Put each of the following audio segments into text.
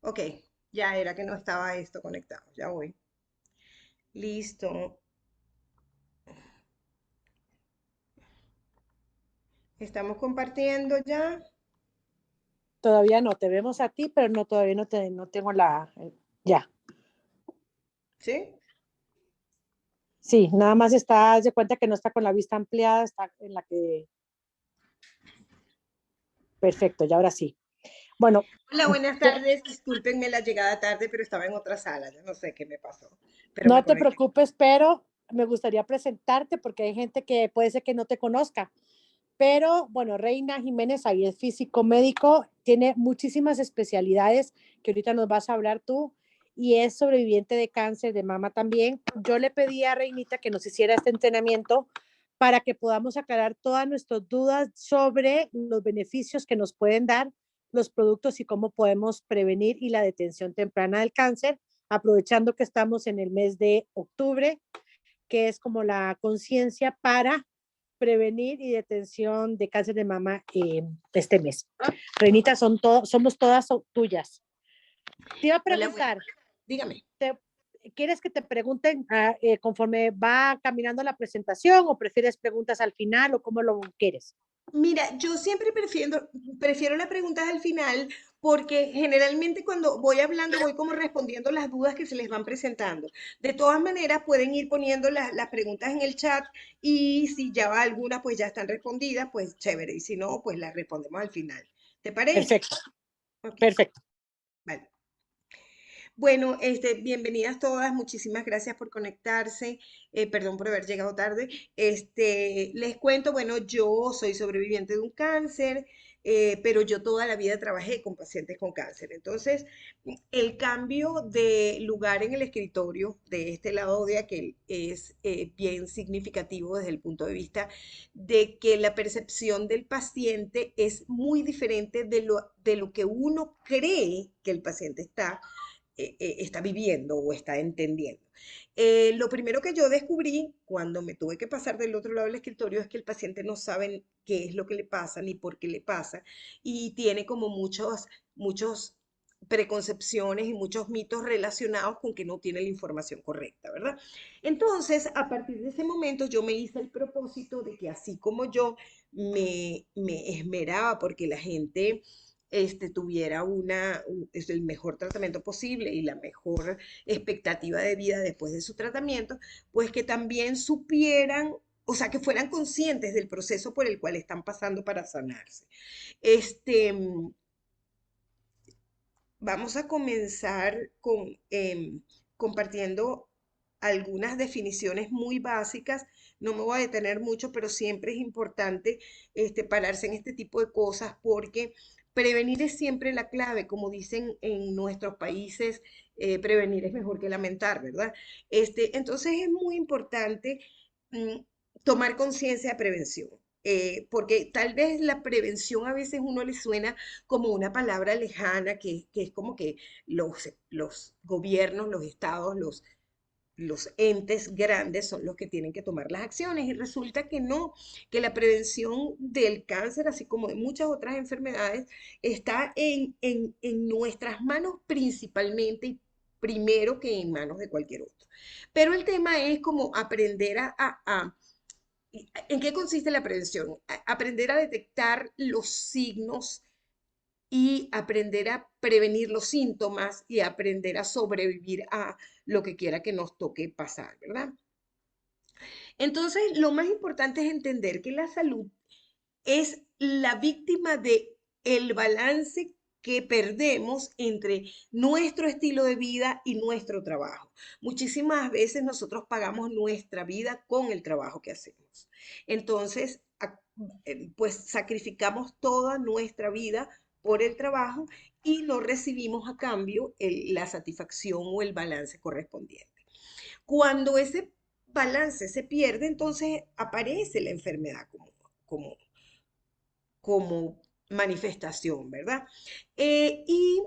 Ok, ya era que no estaba esto conectado. Ya voy. Listo. Estamos compartiendo ya. Todavía no, te vemos a ti, pero no, todavía no tengo ya. ¿Sí? Sí, nada más está, haz de cuenta que no está con la vista ampliada, está en la que, perfecto, y ahora sí. Bueno, Hola, buenas te- tardes. Discúlpenme la llegada tarde, pero estaba en otra sala. Yo no sé qué me pasó, pero me no te conecté. preocupes, pero me gustaría presentarte porque hay gente que puede ser que no te conozca. Pero bueno, Reina Jiménez ahí es físico médico, tiene muchísimas especialidades que ahorita nos vas a hablar tú y es sobreviviente de cáncer de mama también. Yo le pedí a Reinita que nos hiciera este entrenamiento para que podamos aclarar todas nuestras dudas sobre los beneficios que nos pueden dar los productos y cómo podemos prevenir y la detención temprana del cáncer, aprovechando que estamos en el mes de octubre, que es como la conciencia para prevenir y detención de cáncer de mama este mes. Reinita, somos todas tuyas. Te iba a Hola, buenas. preguntar, Dígame. ¿te, ¿quieres que te pregunten conforme va caminando la presentación o prefieres preguntas al final o cómo lo quieres? Mira, yo siempre prefiero las preguntas al final porque generalmente cuando voy hablando voy como respondiendo las dudas que se les van presentando. De todas maneras, pueden ir poniendo las preguntas en el chat y si ya va alguna, pues ya están respondidas, pues chévere. Y si no, pues las respondemos al final. ¿Te parece? Perfecto, Ok, perfecto. vale. Bueno, bienvenidas todas, muchísimas gracias por conectarse, perdón por haber llegado tarde. Les cuento, bueno, yo soy sobreviviente de un cáncer, pero yo toda la vida trabajé con pacientes con cáncer. Entonces, el cambio de lugar en el escritorio de este lado de aquel es bien significativo desde el punto de vista de que la percepción del paciente es muy diferente de lo que uno cree que el paciente está viviendo o está entendiendo. Lo primero que yo descubrí cuando me tuve que pasar del otro lado del escritorio es que el paciente no sabe qué es lo que le pasa ni por qué le pasa y tiene como muchos preconcepciones y muchos mitos relacionados con que no tiene la información correcta, ¿verdad? Entonces, a partir de ese momento yo me hice el propósito de que así como yo me esmeraba porque la gente tuviera es el mejor tratamiento posible y la mejor expectativa de vida después de su tratamiento, pues que también supieran, o sea, que fueran conscientes del proceso por el cual están pasando para sanarse. Este, Vamos a comenzar con compartiendo algunas definiciones muy básicas. No me voy a detener mucho, pero siempre es importante pararse en este tipo de cosas porque prevenir es siempre la clave. Como dicen en nuestros países, prevenir es mejor que lamentar, ¿verdad? Entonces es muy importante mm, tomar conciencia de prevención. Porque tal vez la prevención a veces uno le suena como una palabra lejana, que es como que los gobiernos, los estados, los entes grandes son los que tienen que tomar las acciones y resulta que no, que la prevención del cáncer, así como de muchas otras enfermedades, está en nuestras manos principalmente y primero que en manos de cualquier otro. Pero el tema es como aprender ¿en qué consiste la prevención? Aprender a detectar los signos y aprender a prevenir los síntomas y aprender a sobrevivir a lo que quiera que nos toque pasar, ¿verdad? Entonces, lo más importante es entender que la salud es la víctima de el balance que perdemos entre nuestro estilo de vida y nuestro trabajo. Muchísimas veces nosotros pagamos nuestra vida con el trabajo que hacemos. Entonces, pues sacrificamos toda nuestra vida por el trabajo y no recibimos a cambio la satisfacción o el balance correspondiente. Cuando ese balance se pierde, entonces aparece la enfermedad como, como manifestación, ¿verdad? Y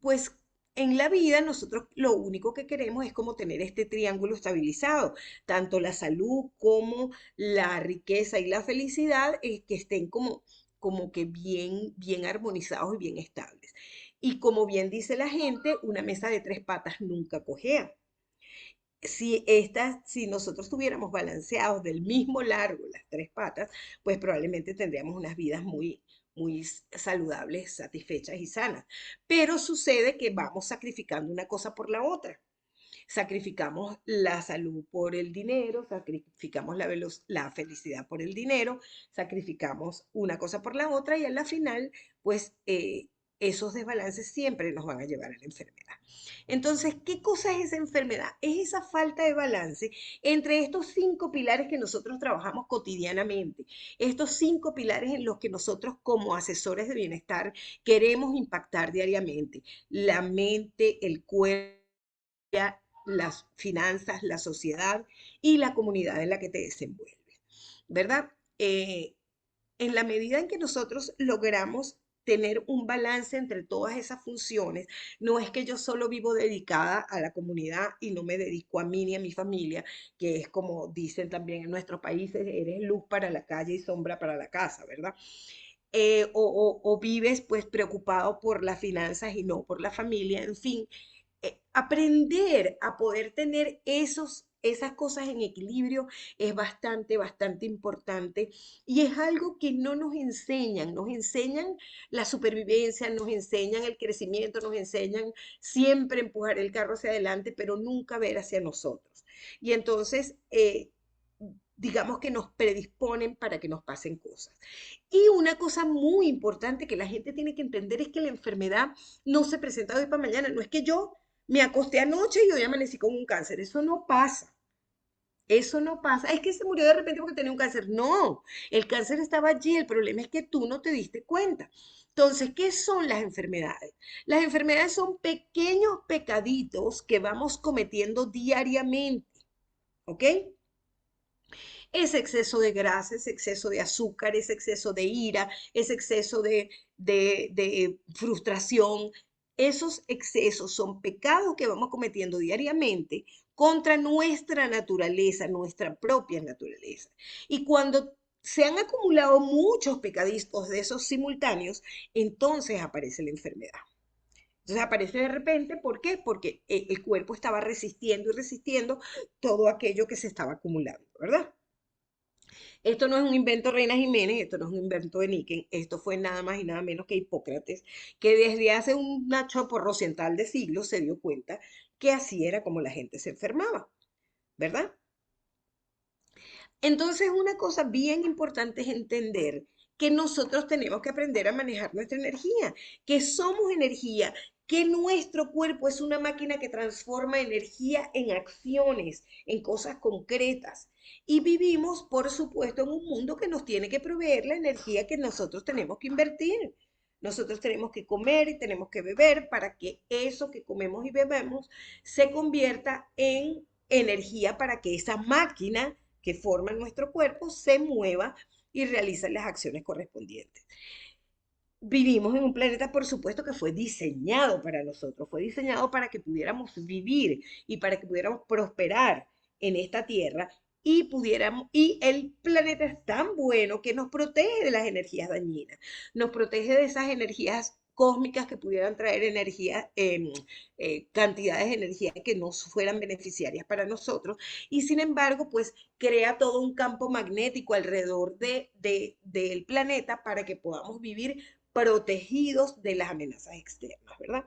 pues en la vida nosotros lo único que queremos es como tener este triángulo estabilizado, tanto la salud como la riqueza y la felicidad que estén como que bien armonizados y bien estables. Y como bien dice la gente, una mesa de tres patas nunca cojea. Si nosotros tuviéramos balanceados del mismo largo las tres patas, pues probablemente tendríamos unas vidas muy saludables, satisfechas y sanas. Pero sucede que vamos sacrificando una cosa por la otra. Sacrificamos la salud por el dinero, sacrificamos la felicidad por el dinero, sacrificamos una cosa por la otra y a la final, pues esos desbalances siempre nos van a llevar a la enfermedad. Entonces, ¿qué cosa es esa enfermedad? Es esa falta de balance entre estos cinco pilares que nosotros trabajamos cotidianamente, estos cinco pilares en los que nosotros como asesores de bienestar queremos impactar diariamente: la mente, el cuerpo, las finanzas, la sociedad y la comunidad en la que te desenvuelves, ¿verdad? En la medida en que nosotros logramos tener un balance entre todas esas funciones, no es que yo solo vivo dedicada a la comunidad y no me dedico a mí ni a mi familia, que es como dicen también en nuestros países: eres luz para la calle y sombra para la casa, ¿verdad? O vives pues preocupado por las finanzas y no por la familia, en fin. Aprender a poder tener esas cosas en equilibrio es bastante importante y es algo que no nos enseñan la supervivencia, nos enseñan el crecimiento, nos enseñan siempre empujar el carro hacia adelante, pero nunca ver hacia nosotros. Y entonces, digamos que nos predisponen para que nos pasen cosas. Y una cosa muy importante que la gente tiene que entender es que la enfermedad no se presenta de hoy para mañana. No es que yo me acosté anoche y hoy amanecí con un cáncer. Eso no pasa. Eso no pasa. Es que se murió de repente porque tenía un cáncer. No, el cáncer estaba allí. El problema es que tú no te diste cuenta. Entonces, ¿qué son las enfermedades? Las enfermedades son pequeños pecaditos que vamos cometiendo diariamente. ¿Ok? Ese exceso de grasa, ese exceso de azúcar, ese exceso de ira, ese exceso de frustración. Esos excesos son pecados que vamos cometiendo diariamente contra nuestra naturaleza, nuestra propia naturaleza. Y cuando se han acumulado muchos pecaditos de esos simultáneos, entonces aparece la enfermedad. Entonces aparece de repente, ¿por qué? Porque el cuerpo estaba resistiendo y resistiendo todo aquello que se estaba acumulando, ¿verdad? Esto no es un invento de Reina Jiménez, esto no es un invento de Niken, esto fue nada más y nada menos que Hipócrates, que desde hace una choporrociental de siglos se dio cuenta que así era como la gente se enfermaba, ¿verdad? Entonces, una cosa bien importante es entender que nosotros tenemos que aprender a manejar nuestra energía, que somos energía, que nuestro cuerpo es una máquina que transforma energía en acciones, en cosas concretas. Y vivimos, por supuesto, en un mundo que nos tiene que proveer la energía que nosotros tenemos que invertir. Nosotros tenemos que comer y tenemos que beber para que eso que comemos y bebemos se convierta en energía para que esa máquina que forma nuestro cuerpo se mueva y realiza las acciones correspondientes. Vivimos en un planeta, por supuesto, que fue diseñado para nosotros, fue diseñado para que pudiéramos vivir y para que pudiéramos prosperar en esta tierra y el planeta es tan bueno que nos protege de las energías dañinas, nos protege de esas energías cósmicas que pudieran traer energía, cantidades de energía que no fueran beneficiarias para nosotros, y sin embargo, pues crea todo un campo magnético alrededor del planeta para que podamos vivir protegidos de las amenazas externas, ¿verdad?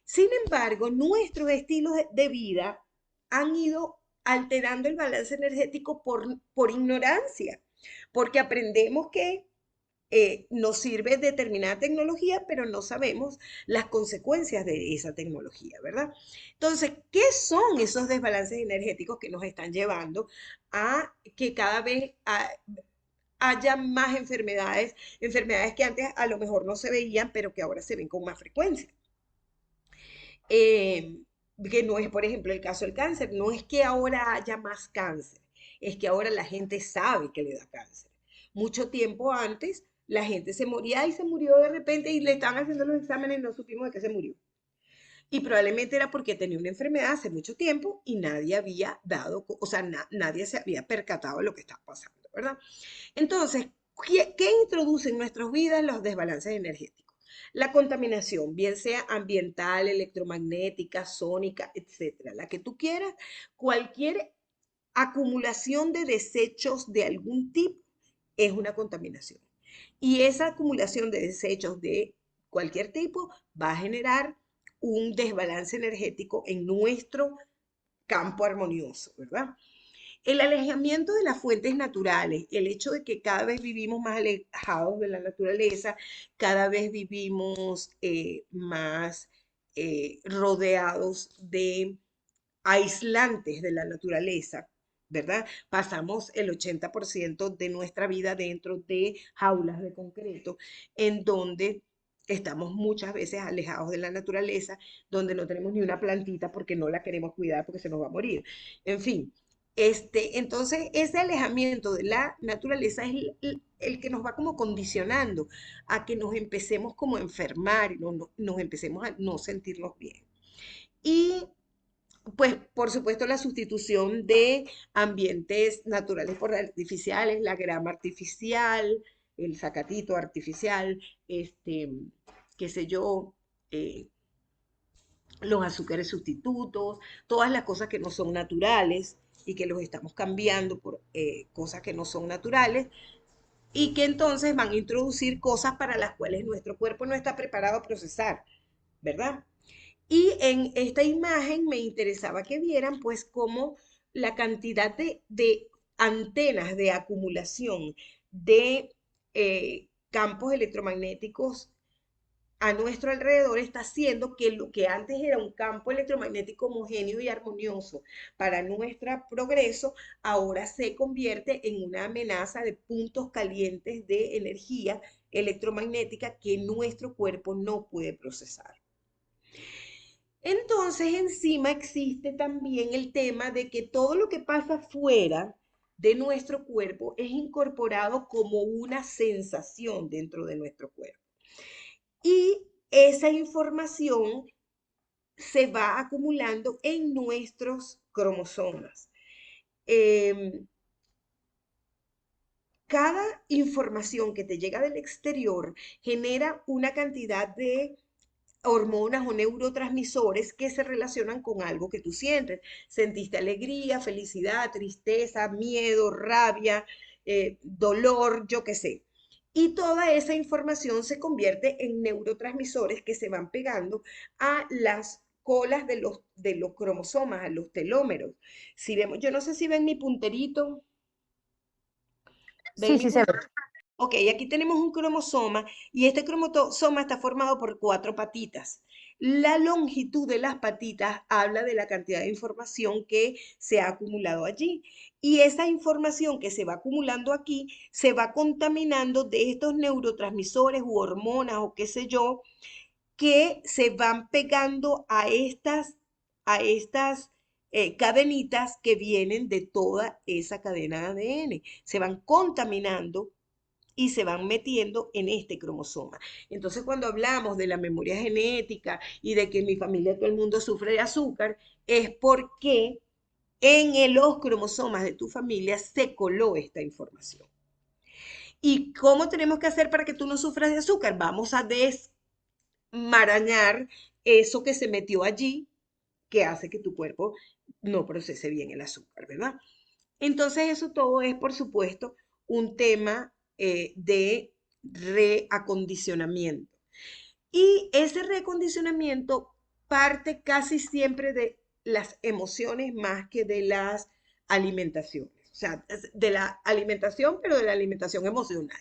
Sin embargo, nuestros estilos de vida han ido alterando el balance energético por ignorancia, porque aprendemos que nos sirve determinada tecnología, pero no sabemos las consecuencias de esa tecnología, ¿verdad? Entonces, ¿qué son esos desbalances energéticos que nos están llevando a que cada vez haya más enfermedades, enfermedades que antes a lo mejor no se veían, pero que ahora se ven con más frecuencia? Eh, que no es, por ejemplo, el caso del cáncer, no es que ahora haya más cáncer, es que ahora la gente sabe que le da cáncer. Mucho tiempo antes, la gente se moría y se murió de repente y le estaban haciendo los exámenes y no supimos de qué se murió. Y probablemente era porque tenía una enfermedad hace mucho tiempo y nadie había dado, o sea, nadie se había percatado de lo que estaba pasando, ¿verdad? Entonces, ¿qué introduce en nuestras vidas los desbalances energéticos? La contaminación, bien sea ambiental, electromagnética, sónica, etcétera, la que tú quieras, cualquier acumulación de desechos de algún tipo es una contaminación. Y esa acumulación de desechos de cualquier tipo va a generar un desbalance energético en nuestro campo armonioso, ¿verdad? El alejamiento de las fuentes naturales, el hecho de que cada vez vivimos más alejados de la naturaleza, cada vez vivimos más rodeados de aislantes de la naturaleza, ¿verdad? Pasamos el 80% de nuestra vida dentro de jaulas de concreto, en donde estamos muchas veces alejados de la naturaleza, donde no tenemos ni una plantita porque no la queremos cuidar porque se nos va a morir. En fin, entonces ese alejamiento de la naturaleza es el que nos va como condicionando a que nos empecemos como a enfermar y nos empecemos a no sentirnos bien. Y pues, por supuesto, la sustitución de ambientes naturales por artificiales, la grama artificial, el zacatito artificial, qué sé yo, eh, los azúcares sustitutos, todas las cosas que no son naturales y que los estamos cambiando por cosas que no son naturales y que entonces van a introducir cosas para las cuales nuestro cuerpo no está preparado a procesar, ¿verdad? Y en esta imagen me interesaba que vieran pues cómo la cantidad de antenas de acumulación de campos electromagnéticos a nuestro alrededor está haciendo que lo que antes era un campo electromagnético homogéneo y armonioso para nuestro progreso, ahora se convierte en una amenaza de puntos calientes de energía electromagnética que nuestro cuerpo no puede procesar. Entonces, encima existe también el tema de que todo lo que pasa fuera de nuestro cuerpo es incorporado como una sensación dentro de nuestro cuerpo. Y esa información se va acumulando en nuestros cromosomas. Em, Cada información que te llega del exterior genera una cantidad de hormonas o neurotransmisores que se relacionan con algo que tú sientes. Sentiste alegría, felicidad, tristeza, miedo, rabia, dolor, yo qué sé. Y toda esa información se convierte en neurotransmisores que se van pegando a las colas de los cromosomas, a los telómeros. Si vemos, yo no sé si ven mi punterito, ven Sí, mi sí se ve. punterito. Ok, aquí tenemos un cromosoma y este cromosoma está formado por cuatro patitas. La longitud de las patitas habla de la cantidad de información que se ha acumulado allí. Y esa información que se va acumulando aquí se va contaminando de estos neurotransmisores u hormonas o qué sé yo, que se van pegando a estas cadenitas que vienen de toda esa cadena de ADN. Se van contaminando y se van metiendo en este cromosoma. Entonces, cuando hablamos de la memoria genética y de que en mi familia todo el mundo sufre de azúcar, es porque los cromosomas de tu familia se coló esta información. ¿Y cómo tenemos que hacer para que tú no sufras de azúcar? Vamos a desmarañar eso que se metió allí, que hace que tu cuerpo no procese bien el azúcar, ¿verdad? Entonces eso todo es, por supuesto, un tema de reacondicionamiento. Y ese reacondicionamiento parte casi siempre de las emociones más que de las alimentaciones. O sea, de la alimentación, pero de la alimentación emocional.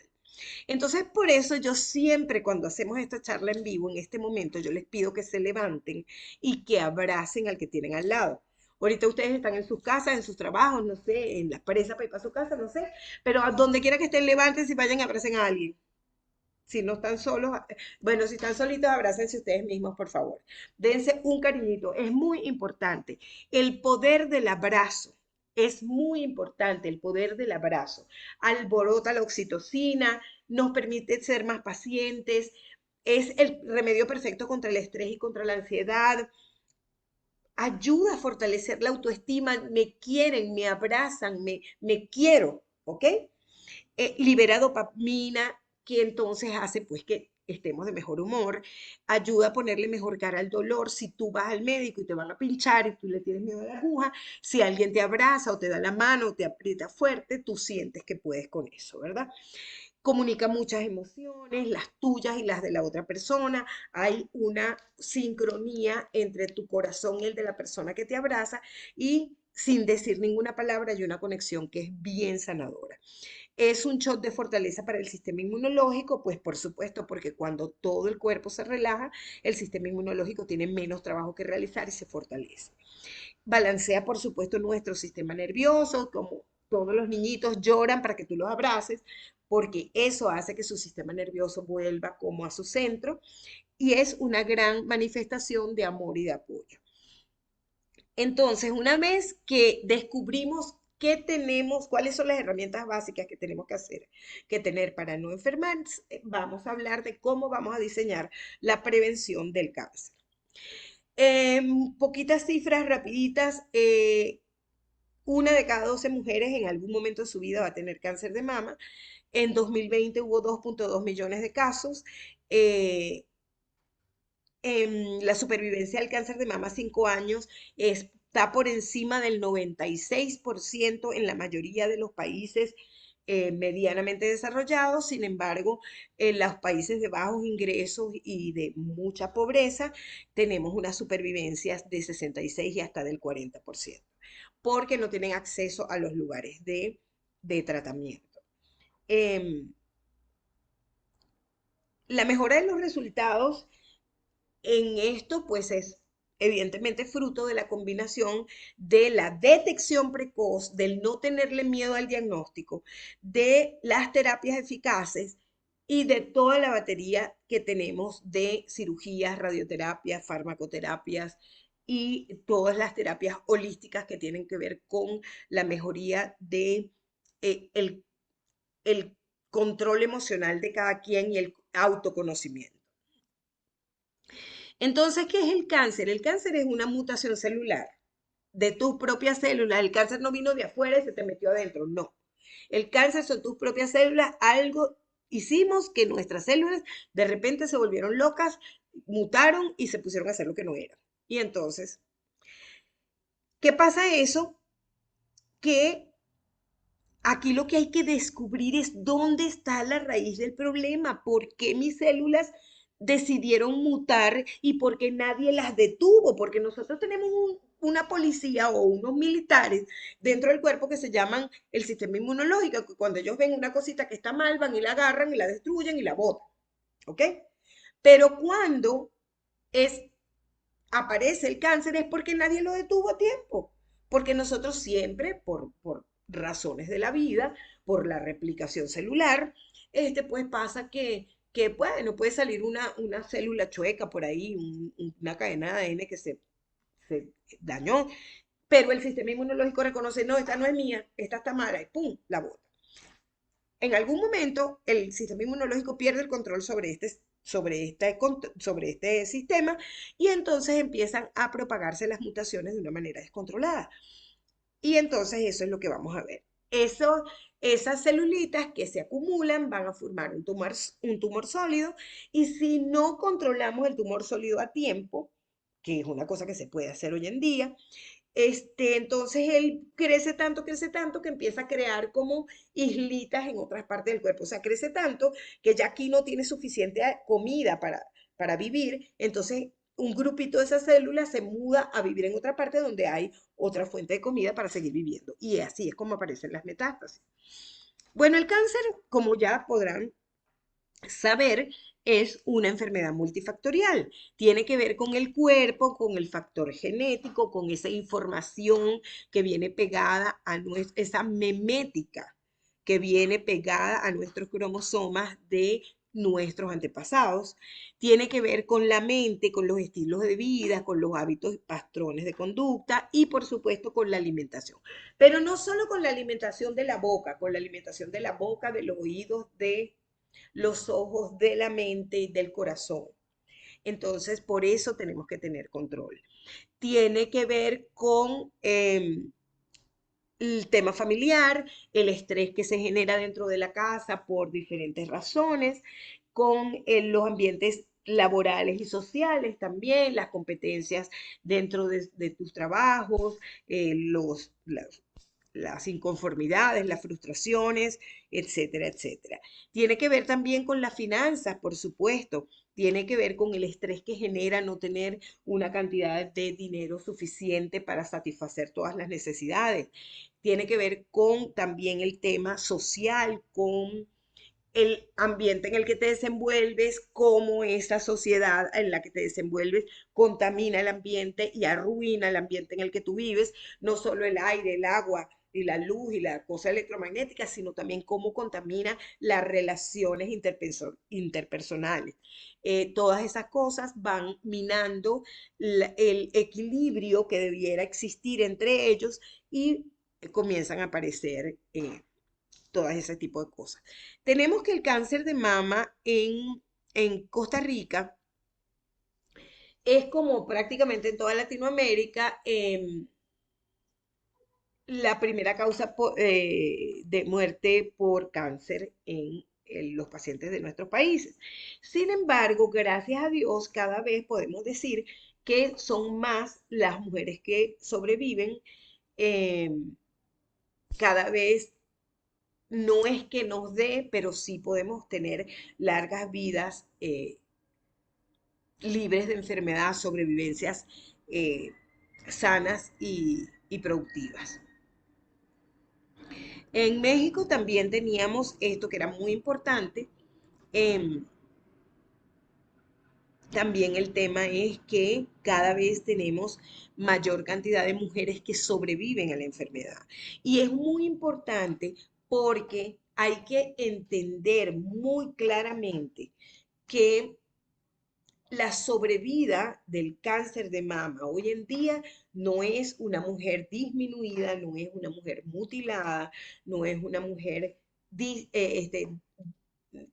Entonces, por eso yo siempre cuando hacemos esta charla en vivo, en este momento, yo les pido que se levanten y que abracen al que tienen al lado. Ahorita ustedes están en sus casas, en sus trabajos, no sé, en la presa para ir para su casa, no sé, pero a donde quiera que estén, levanten y vayan, abracen a alguien. Si no están solos, bueno, si están solitos, abrácense ustedes mismos, por favor. Dense un cariñito, es muy importante. El poder del abrazo, es muy importante el poder del abrazo. Alborota la oxitocina, nos permite ser más pacientes, es el remedio perfecto contra el estrés y contra la ansiedad, ayuda a fortalecer la autoestima, me quieren, me abrazan, me quiero, ¿ok? Libera dopamina, que entonces hace pues que estemos de mejor humor, ayuda a ponerle mejor cara al dolor. Si tú vas al médico y te van a pinchar y tú le tienes miedo a la aguja, si alguien te abraza o te da la mano o te aprieta fuerte, tú sientes que puedes con eso, ¿verdad? Comunica muchas emociones, las tuyas y las de la otra persona. Hay una sincronía entre tu corazón y el de la persona que te abraza y sin decir ninguna palabra hay una conexión que es bien sanadora. Es un shot de fortaleza para el sistema inmunológico, pues por supuesto, porque cuando todo el cuerpo se relaja, el sistema inmunológico tiene menos trabajo que realizar y se fortalece. Balancea, por supuesto, nuestro sistema nervioso, como todos los niñitos lloran para que tú los abraces, porque eso hace que su sistema nervioso vuelva como a su centro y es una gran manifestación de amor y de apoyo. Entonces, una vez que descubrimos qué tenemos, cuáles son las herramientas básicas que tenemos que hacer, que tener para no enfermar, vamos a hablar de cómo vamos a diseñar la prevención del cáncer. Poquitas cifras rapiditas. Una de cada 12 mujeres en algún momento de su vida va a tener cáncer de mama. En 2020 hubo 2.2 millones de casos. Eh, la supervivencia del cáncer de mama a 5 años está por encima del 96% en la mayoría de los países medianamente desarrollados. Sin embargo, en los países de bajos ingresos y de mucha pobreza, tenemos unas supervivencias de 66 y hasta del 40%, porque no tienen acceso a los lugares de tratamiento. Em, la mejora de los resultados en esto, pues es evidentemente fruto de la combinación de la detección precoz, del no tenerle miedo al diagnóstico, de las terapias eficaces y de toda la batería que tenemos de cirugías, radioterapias, farmacoterapias y todas las terapias holísticas que tienen que ver con la mejoría de el, el control emocional de cada quien y el autoconocimiento. Entonces, ¿qué es el cáncer? El cáncer es una mutación celular de tus propias células. El cáncer no vino de afuera y se te metió adentro, no. El cáncer son tus propias células. Algo hicimos que nuestras células de repente se volvieron locas, mutaron y se pusieron a hacer lo que no eran. Y entonces, ¿qué pasa eso? Que aquí lo que hay que descubrir es dónde está la raíz del problema, por qué mis células decidieron mutar y por qué nadie las detuvo, porque nosotros tenemos una policía o unos militares dentro del cuerpo que se llaman el sistema inmunológico, que cuando ellos ven una cosita que está mal, van y la agarran y la destruyen y la botan, ¿ok? Pero cuando es, aparece el cáncer es porque nadie lo detuvo a tiempo, porque nosotros siempre, por razones de la vida, por la replicación celular, pues pasa que bueno, puede salir una célula chueca por ahí, una cadena de ADN que se dañó, pero el sistema inmunológico reconoce, no, esta no es mía, esta está mala, y pum, la bota. En algún momento el sistema inmunológico pierde el control sobre este sistema y entonces empiezan a propagarse las mutaciones de una manera descontrolada. Y entonces eso es lo que vamos a ver. Esas celulitas que se acumulan van a formar un tumor sólido y si no controlamos el tumor sólido a tiempo, que es una cosa que se puede hacer hoy en día, entonces él crece tanto que empieza a crear como islitas en otras partes del cuerpo. O sea, crece tanto que ya aquí no tiene suficiente comida para vivir. Entonces, un grupito de esas células se muda a vivir en otra parte donde hay otra fuente de comida para seguir viviendo. Y así es como aparecen las metástasis. Bueno, el cáncer, como ya podrán saber, es una enfermedad multifactorial. Tiene que ver con el cuerpo, con el factor genético, con esa información que viene pegada a esa memética que viene pegada a nuestros cromosomas de nuestros antepasados. Tiene que ver con la mente, con los estilos de vida, con los hábitos y patrones de conducta y por supuesto con la alimentación. Pero no solo con la alimentación de la boca, con la alimentación de la boca, de los oídos, de los ojos, de la mente y del corazón. Entonces, por eso tenemos que tener control. Tiene que ver con el tema familiar, el estrés que se genera dentro de la casa por diferentes razones, con los ambientes laborales y sociales también, las competencias dentro de tus trabajos, las inconformidades, las frustraciones, etcétera, etcétera. Tiene que ver también con las finanzas, por supuesto. Tiene que ver con el estrés que genera no tener una cantidad de dinero suficiente para satisfacer todas las necesidades. Tiene que ver con también el tema social, con el ambiente en el que te desenvuelves, cómo esa sociedad en la que te desenvuelves contamina el ambiente y arruina el ambiente en el que tú vives, no solo el aire, el agua y la luz y la cosa electromagnética, sino también cómo contamina las relaciones interpersonales. Todas esas cosas van minando el equilibrio que debiera existir entre ellos y comienzan a aparecer todas ese tipo de cosas. Tenemos que el cáncer de mama en Costa Rica es como prácticamente en toda Latinoamérica la primera causa de muerte por cáncer en los pacientes de nuestros países. Sin embargo, gracias a Dios, cada vez podemos decir que son más las mujeres que sobreviven. eh, Cada vez no es que nos dé, pero sí podemos tener largas vidas libres de enfermedad, sobrevivencias sanas y productivas. En México también teníamos esto que era muy importante. em, También el tema es que cada vez tenemos mayor cantidad de mujeres que sobreviven a la enfermedad. Y es muy importante porque hay que entender muy claramente que la sobrevida del cáncer de mama hoy en día no es una mujer disminuida, no es una mujer mutilada, no es una mujer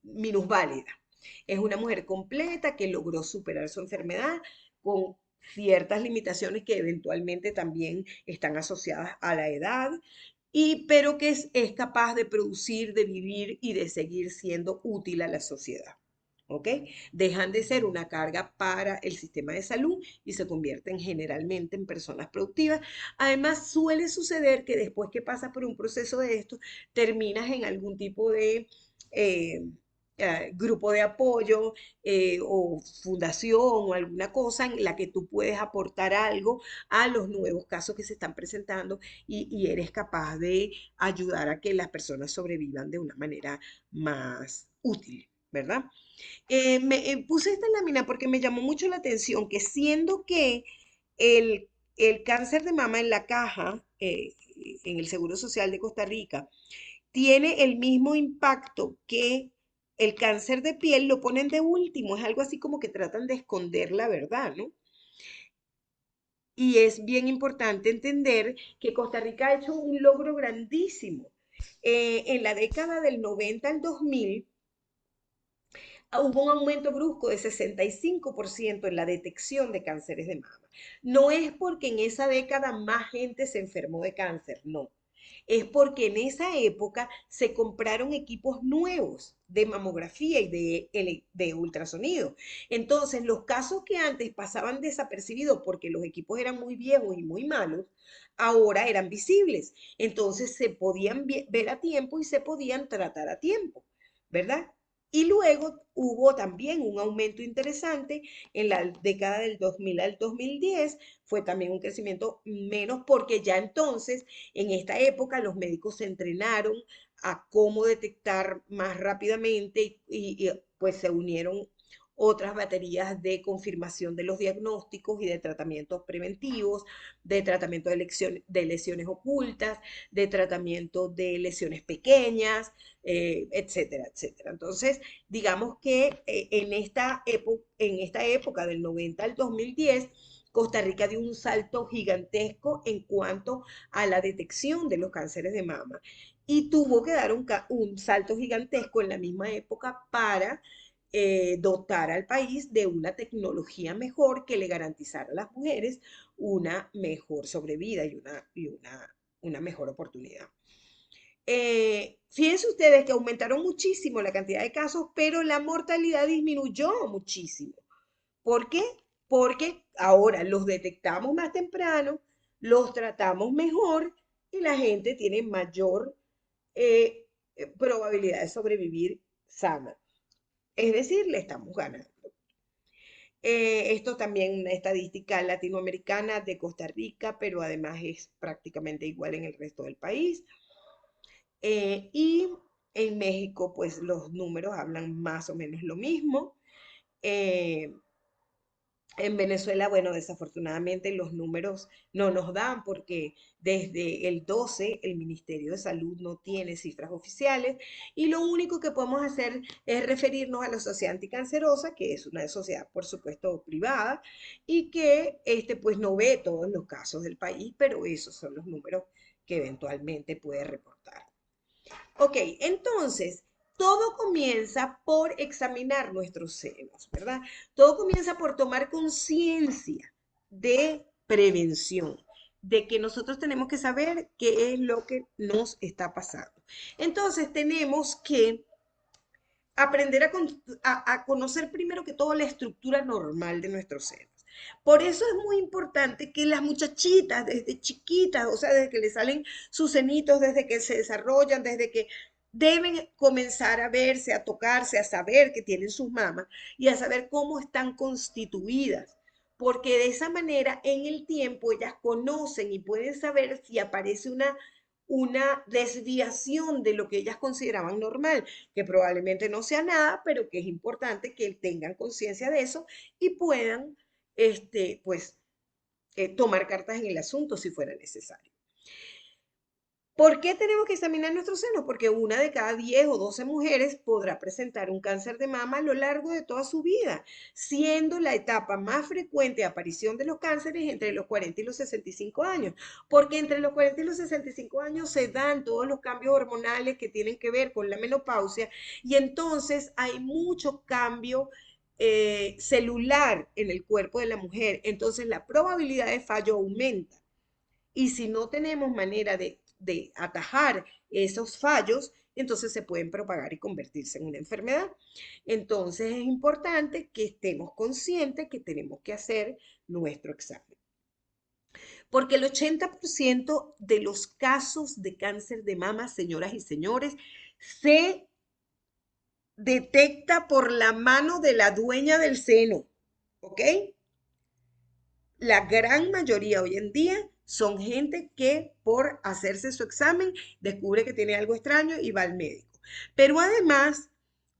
minusválida. Es una mujer completa que logró superar su enfermedad con ciertas limitaciones que eventualmente también están asociadas a la edad, pero que es capaz de producir, de vivir y de seguir siendo útil a la sociedad. ¿Ok? Dejan de ser una carga para el sistema de salud y se convierten generalmente en personas productivas. Además, suele suceder que después que pasas por un proceso de esto, terminas en algún tipo de eh, grupo de apoyo o fundación o alguna cosa en la que tú puedes aportar algo a los nuevos casos que se están presentando y eres capaz de ayudar a que las personas sobrevivan de una manera más útil, ¿verdad? Puse esta lámina porque me llamó mucho la atención que siendo que el cáncer de mama en la caja, en el Seguro Social de Costa Rica, tiene el mismo impacto que el cáncer de piel, lo ponen de último. Es algo así como que tratan de esconder la verdad, ¿no? Y es bien importante entender que Costa Rica ha hecho un logro grandísimo. En la década del 90 al 2000 hubo un aumento brusco de 65% en la detección de cánceres de mama. No es porque en esa década más gente se enfermó de cáncer, no. Es porque en esa época se compraron equipos nuevos de mamografía y de ultrasonido. Entonces, los casos que antes pasaban desapercibidos porque los equipos eran muy viejos y muy malos, ahora eran visibles. Entonces, se podían ver a tiempo y se podían tratar a tiempo, ¿verdad? Y luego hubo también un aumento interesante en la década del 2000 al 2010, fue también un crecimiento menos porque ya entonces, en esta época, los médicos se entrenaron a cómo detectar más rápidamente pues se unieron otras baterías de confirmación de los diagnósticos y de tratamientos preventivos, de tratamiento de lesiones ocultas, de tratamiento de lesiones pequeñas, etcétera, etcétera. Entonces, digamos que en esta época del 90 al 2010, Costa Rica dio un salto gigantesco en cuanto a la detección de los cánceres de mama y tuvo que dar un salto gigantesco en la misma época para dotar al país de una tecnología mejor que le garantizara a las mujeres una mejor sobrevida y una mejor oportunidad. Fíjense ustedes que aumentaron muchísimo la cantidad de casos, pero la mortalidad disminuyó muchísimo. ¿Por qué? Porque ahora los detectamos más temprano, los tratamos mejor y la gente tiene mayor eh, probabilidad de sobrevivir sana. Es decir, le estamos ganando. Esto también una estadística latinoamericana de Costa Rica, pero además es prácticamente igual en el resto del país. Y en México, pues los números hablan más o menos lo mismo. Eh, en Venezuela, bueno, desafortunadamente los números no nos dan porque desde el 12 el Ministerio de Salud no tiene cifras oficiales y lo único que podemos hacer es referirnos a la Sociedad Anticancerosa, que es una sociedad, por supuesto, privada y que pues no ve todos los casos del país, pero esos son los números que eventualmente puede reportar. Ok, entonces, todo comienza por examinar nuestros senos, ¿verdad? Todo comienza por tomar conciencia de prevención, de que nosotros tenemos que saber qué es lo que nos está pasando. Entonces, tenemos que aprender a conocer primero que todo la estructura normal de nuestros senos. Por eso es muy importante que las muchachitas desde chiquitas, o sea, desde que les salen sus senitos, desde que se desarrollan, desde que deben comenzar a verse, a tocarse, a saber que tienen sus mamas y a saber cómo están constituidas. Porque de esa manera en el tiempo ellas conocen y pueden saber si aparece una desviación de lo que ellas consideraban normal, que probablemente no sea nada, pero que es importante que tengan conciencia de eso y puedan, pues, tomar cartas en el asunto si fuera necesario. ¿Por qué tenemos que examinar nuestros senos? Porque una de cada 10 o 12 mujeres podrá presentar un cáncer de mama a lo largo de toda su vida, siendo la etapa más frecuente de aparición de los cánceres entre los 40 y los 65 años, porque entre los 40 y los 65 años se dan todos los cambios hormonales que tienen que ver con la menopausia y entonces hay mucho cambio celular en el cuerpo de la mujer, entonces la probabilidad de fallo aumenta. Y si no tenemos manera de atajar esos fallos, entonces se pueden propagar y convertirse en una enfermedad. Entonces es importante que estemos conscientes que tenemos que hacer nuestro examen. Porque el 80% de los casos de cáncer de mama, señoras y señores, se detecta por la mano de la dueña del seno. ¿Ok? La gran mayoría hoy en día son gente que por hacerse su examen descubre que tiene algo extraño y va al médico. Pero además,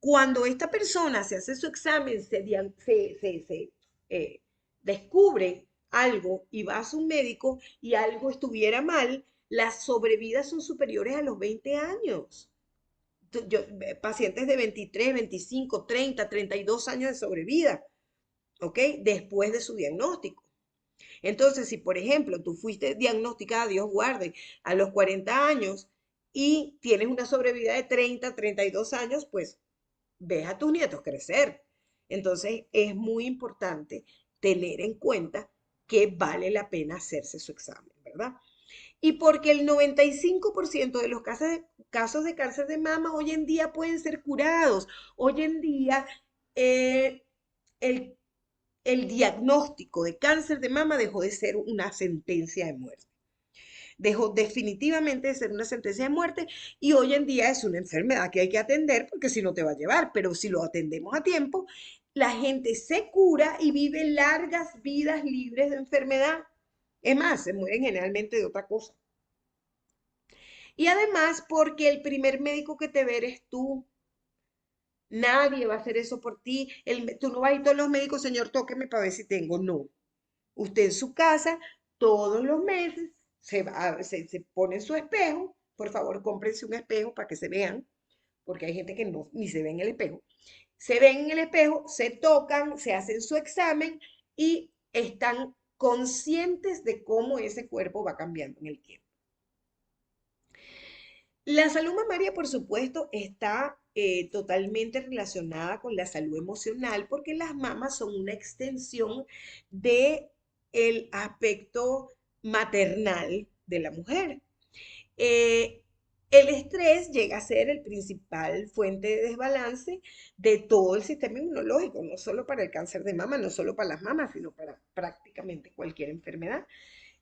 cuando esta persona se hace su examen, se descubre algo y va a su médico y algo estuviera mal, las sobrevidas son superiores a los 20 años. Pacientes de 23, 25, 30, 32 años de sobrevida, ¿ok? Después de su diagnóstico. Entonces, si por ejemplo tú fuiste diagnosticada, Dios guarde, a los 40 años y tienes una sobrevida de 30, 32 años, pues ves a tus nietos crecer. Entonces, es muy importante tener en cuenta que vale la pena hacerse su examen, ¿verdad? Y porque el 95% de los casos de cáncer de mama hoy en día pueden ser curados. Hoy en día, eh, el el diagnóstico de cáncer de mama dejó de ser una sentencia de muerte. Dejó definitivamente de ser una sentencia de muerte y hoy en día es una enfermedad que hay que atender porque si no te va a llevar, pero si lo atendemos a tiempo, la gente se cura y vive largas vidas libres de enfermedad. Es más, se mueren generalmente de otra cosa. Y además porque el primer médico que te ve eres tú. Nadie va a hacer eso por ti. Tú no vas a ir todos los médicos, señor, tóqueme para ver si tengo. No. Usted en su casa, todos los meses, se pone en su espejo. Por favor, cómprense un espejo para que se vean, porque hay gente que no, ni se ve en el espejo. Se ven en el espejo, se tocan, se hacen su examen y están conscientes de cómo ese cuerpo va cambiando en el tiempo. La salud mamaria, por supuesto, está totalmente relacionada con la salud emocional porque las mamas son una extensión de el aspecto maternal de la mujer. Eh, El estrés llega a ser el principal fuente de desbalance de todo el sistema inmunológico, no solo para el cáncer de mama, no solo para las mamas, sino para prácticamente cualquier enfermedad.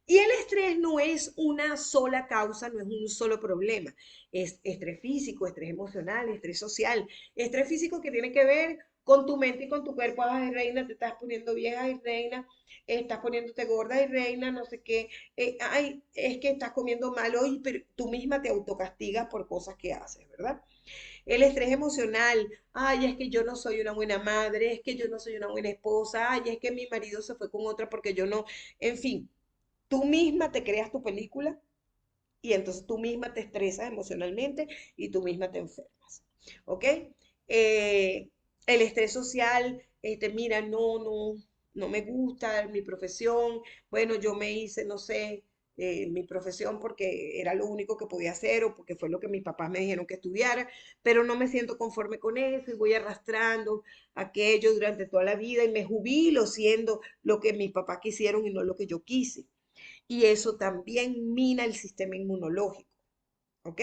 Y el estrés no es una sola causa, no es un solo problema. Es estrés físico, estrés emocional, estrés social. Estrés físico que tiene que ver con tu mente y con tu cuerpo. Ay, reina, te estás poniendo vieja y reina, estás poniéndote gorda y reina, no sé qué. Ay, es que estás comiendo mal hoy, pero tú misma te autocastigas por cosas que haces, ¿verdad? El estrés emocional, ay, es que yo no soy una buena madre, es que yo no soy una buena esposa, ay, es que mi marido se fue con otra porque yo no, en fin, tú misma te creas tu película y entonces tú misma te estresas emocionalmente y tú misma te enfermas. ¿Ok? Eh, el estrés social, mira, no me gusta mi profesión. Bueno, yo me hice, no sé, mi profesión porque era lo único que podía hacer o porque fue lo que mis papás me dijeron que estudiara, pero no me siento conforme con eso y voy arrastrando aquello durante toda la vida y me jubilo siendo lo que mis papás quisieron y no lo que yo quise, y eso también mina el sistema inmunológico, ¿ok?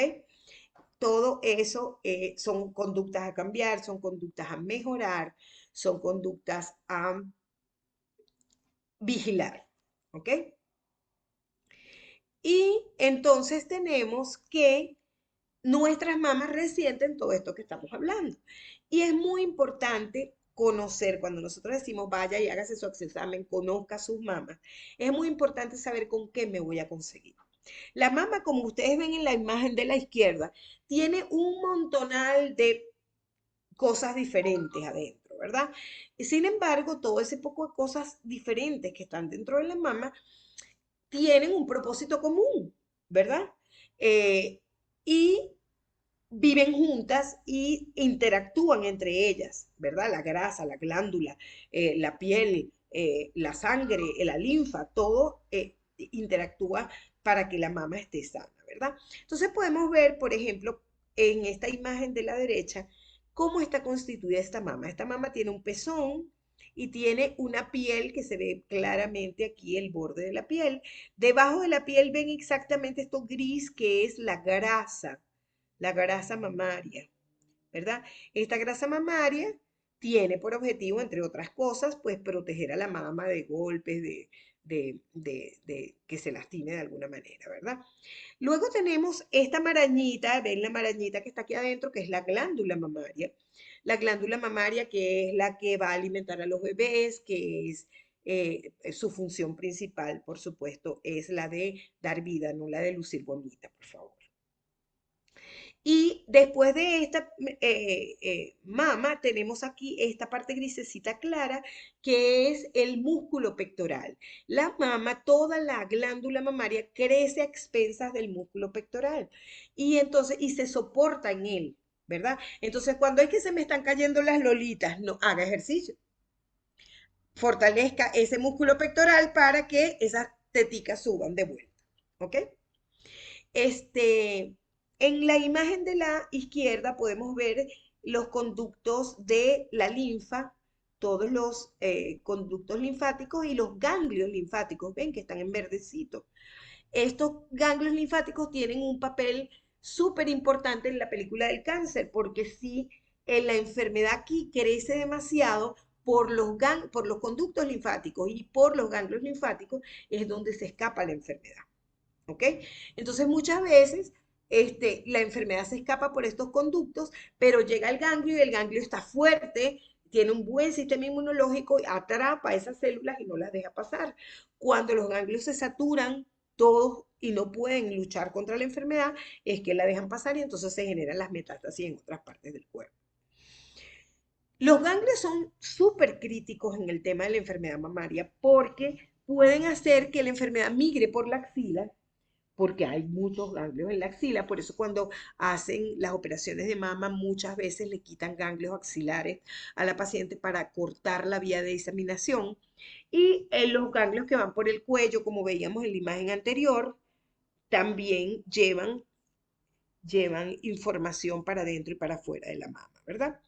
Todo eso son conductas a cambiar, son conductas a mejorar, son conductas a vigilar, ¿ok? Y entonces tenemos que nuestras mamás resienten todo esto que estamos hablando. Y es muy importante conocer, cuando nosotros decimos vaya y hágase su examen, conozca a sus mamás, es muy importante saber con qué me voy a conseguir. La mama, como ustedes ven en la imagen de la izquierda, tiene un montonal de cosas diferentes adentro, ¿verdad? Sin embargo, todo ese poco de cosas diferentes que están dentro de la mama tienen un propósito común, ¿verdad? Eh, y viven juntas y interactúan entre ellas, ¿verdad? La grasa, la glándula, la piel, la sangre, la linfa, todo interactúa para que la mama esté sana, ¿verdad? Entonces podemos ver, por ejemplo, en esta imagen de la derecha, cómo está constituida esta mama. Esta mama tiene un pezón y tiene una piel que se ve claramente aquí, el borde de la piel. Debajo de la piel ven exactamente esto gris que es la grasa mamaria, ¿verdad? Esta grasa mamaria tiene por objetivo, entre otras cosas, pues proteger a la mama de golpes, de que se lastime de alguna manera, ¿verdad? Luego tenemos esta marañita, ven la marañita que está aquí adentro, que es la glándula mamaria. La glándula mamaria que es la que va a alimentar a los bebés, que es su función principal, por supuesto, es la de dar vida, no la de lucir bonita, por favor. Y después de esta mama, tenemos aquí esta parte grisecita clara, que es el músculo pectoral. La mama, toda la glándula mamaria crece a expensas del músculo pectoral. Y entonces, y se soporta en él, ¿verdad? Entonces, cuando es que se me están cayendo las lolitas, no haga ejercicio. Fortalezca ese músculo pectoral para que esas teticas suban de vuelta. ¿Ok? Este, en la imagen de la izquierda podemos ver los conductos de la linfa, todos los conductos linfáticos y los ganglios linfáticos, ven que están en verdecito. Estos ganglios linfáticos tienen un papel súper importante en la película del cáncer, porque si en la enfermedad aquí crece demasiado, por los conductos linfáticos y por los ganglios linfáticos es donde se escapa la enfermedad. ¿Ok? Entonces muchas veces la enfermedad se escapa por estos conductos, pero llega al ganglio y el ganglio está fuerte, tiene un buen sistema inmunológico, atrapa esas células y no las deja pasar. Cuando los ganglios se saturan todos y no pueden luchar contra la enfermedad, es que la dejan pasar y entonces se generan las metástasis en otras partes del cuerpo. Los ganglios son súper críticos en el tema de la enfermedad mamaria porque pueden hacer que la enfermedad migre por la axila, porque hay muchos ganglios en la axila, por eso cuando hacen las operaciones de mama muchas veces le quitan ganglios axilares a la paciente para cortar la vía de diseminación. Y los ganglios que van por el cuello, como veíamos en la imagen anterior, también llevan información para adentro y para afuera de la mama, ¿verdad?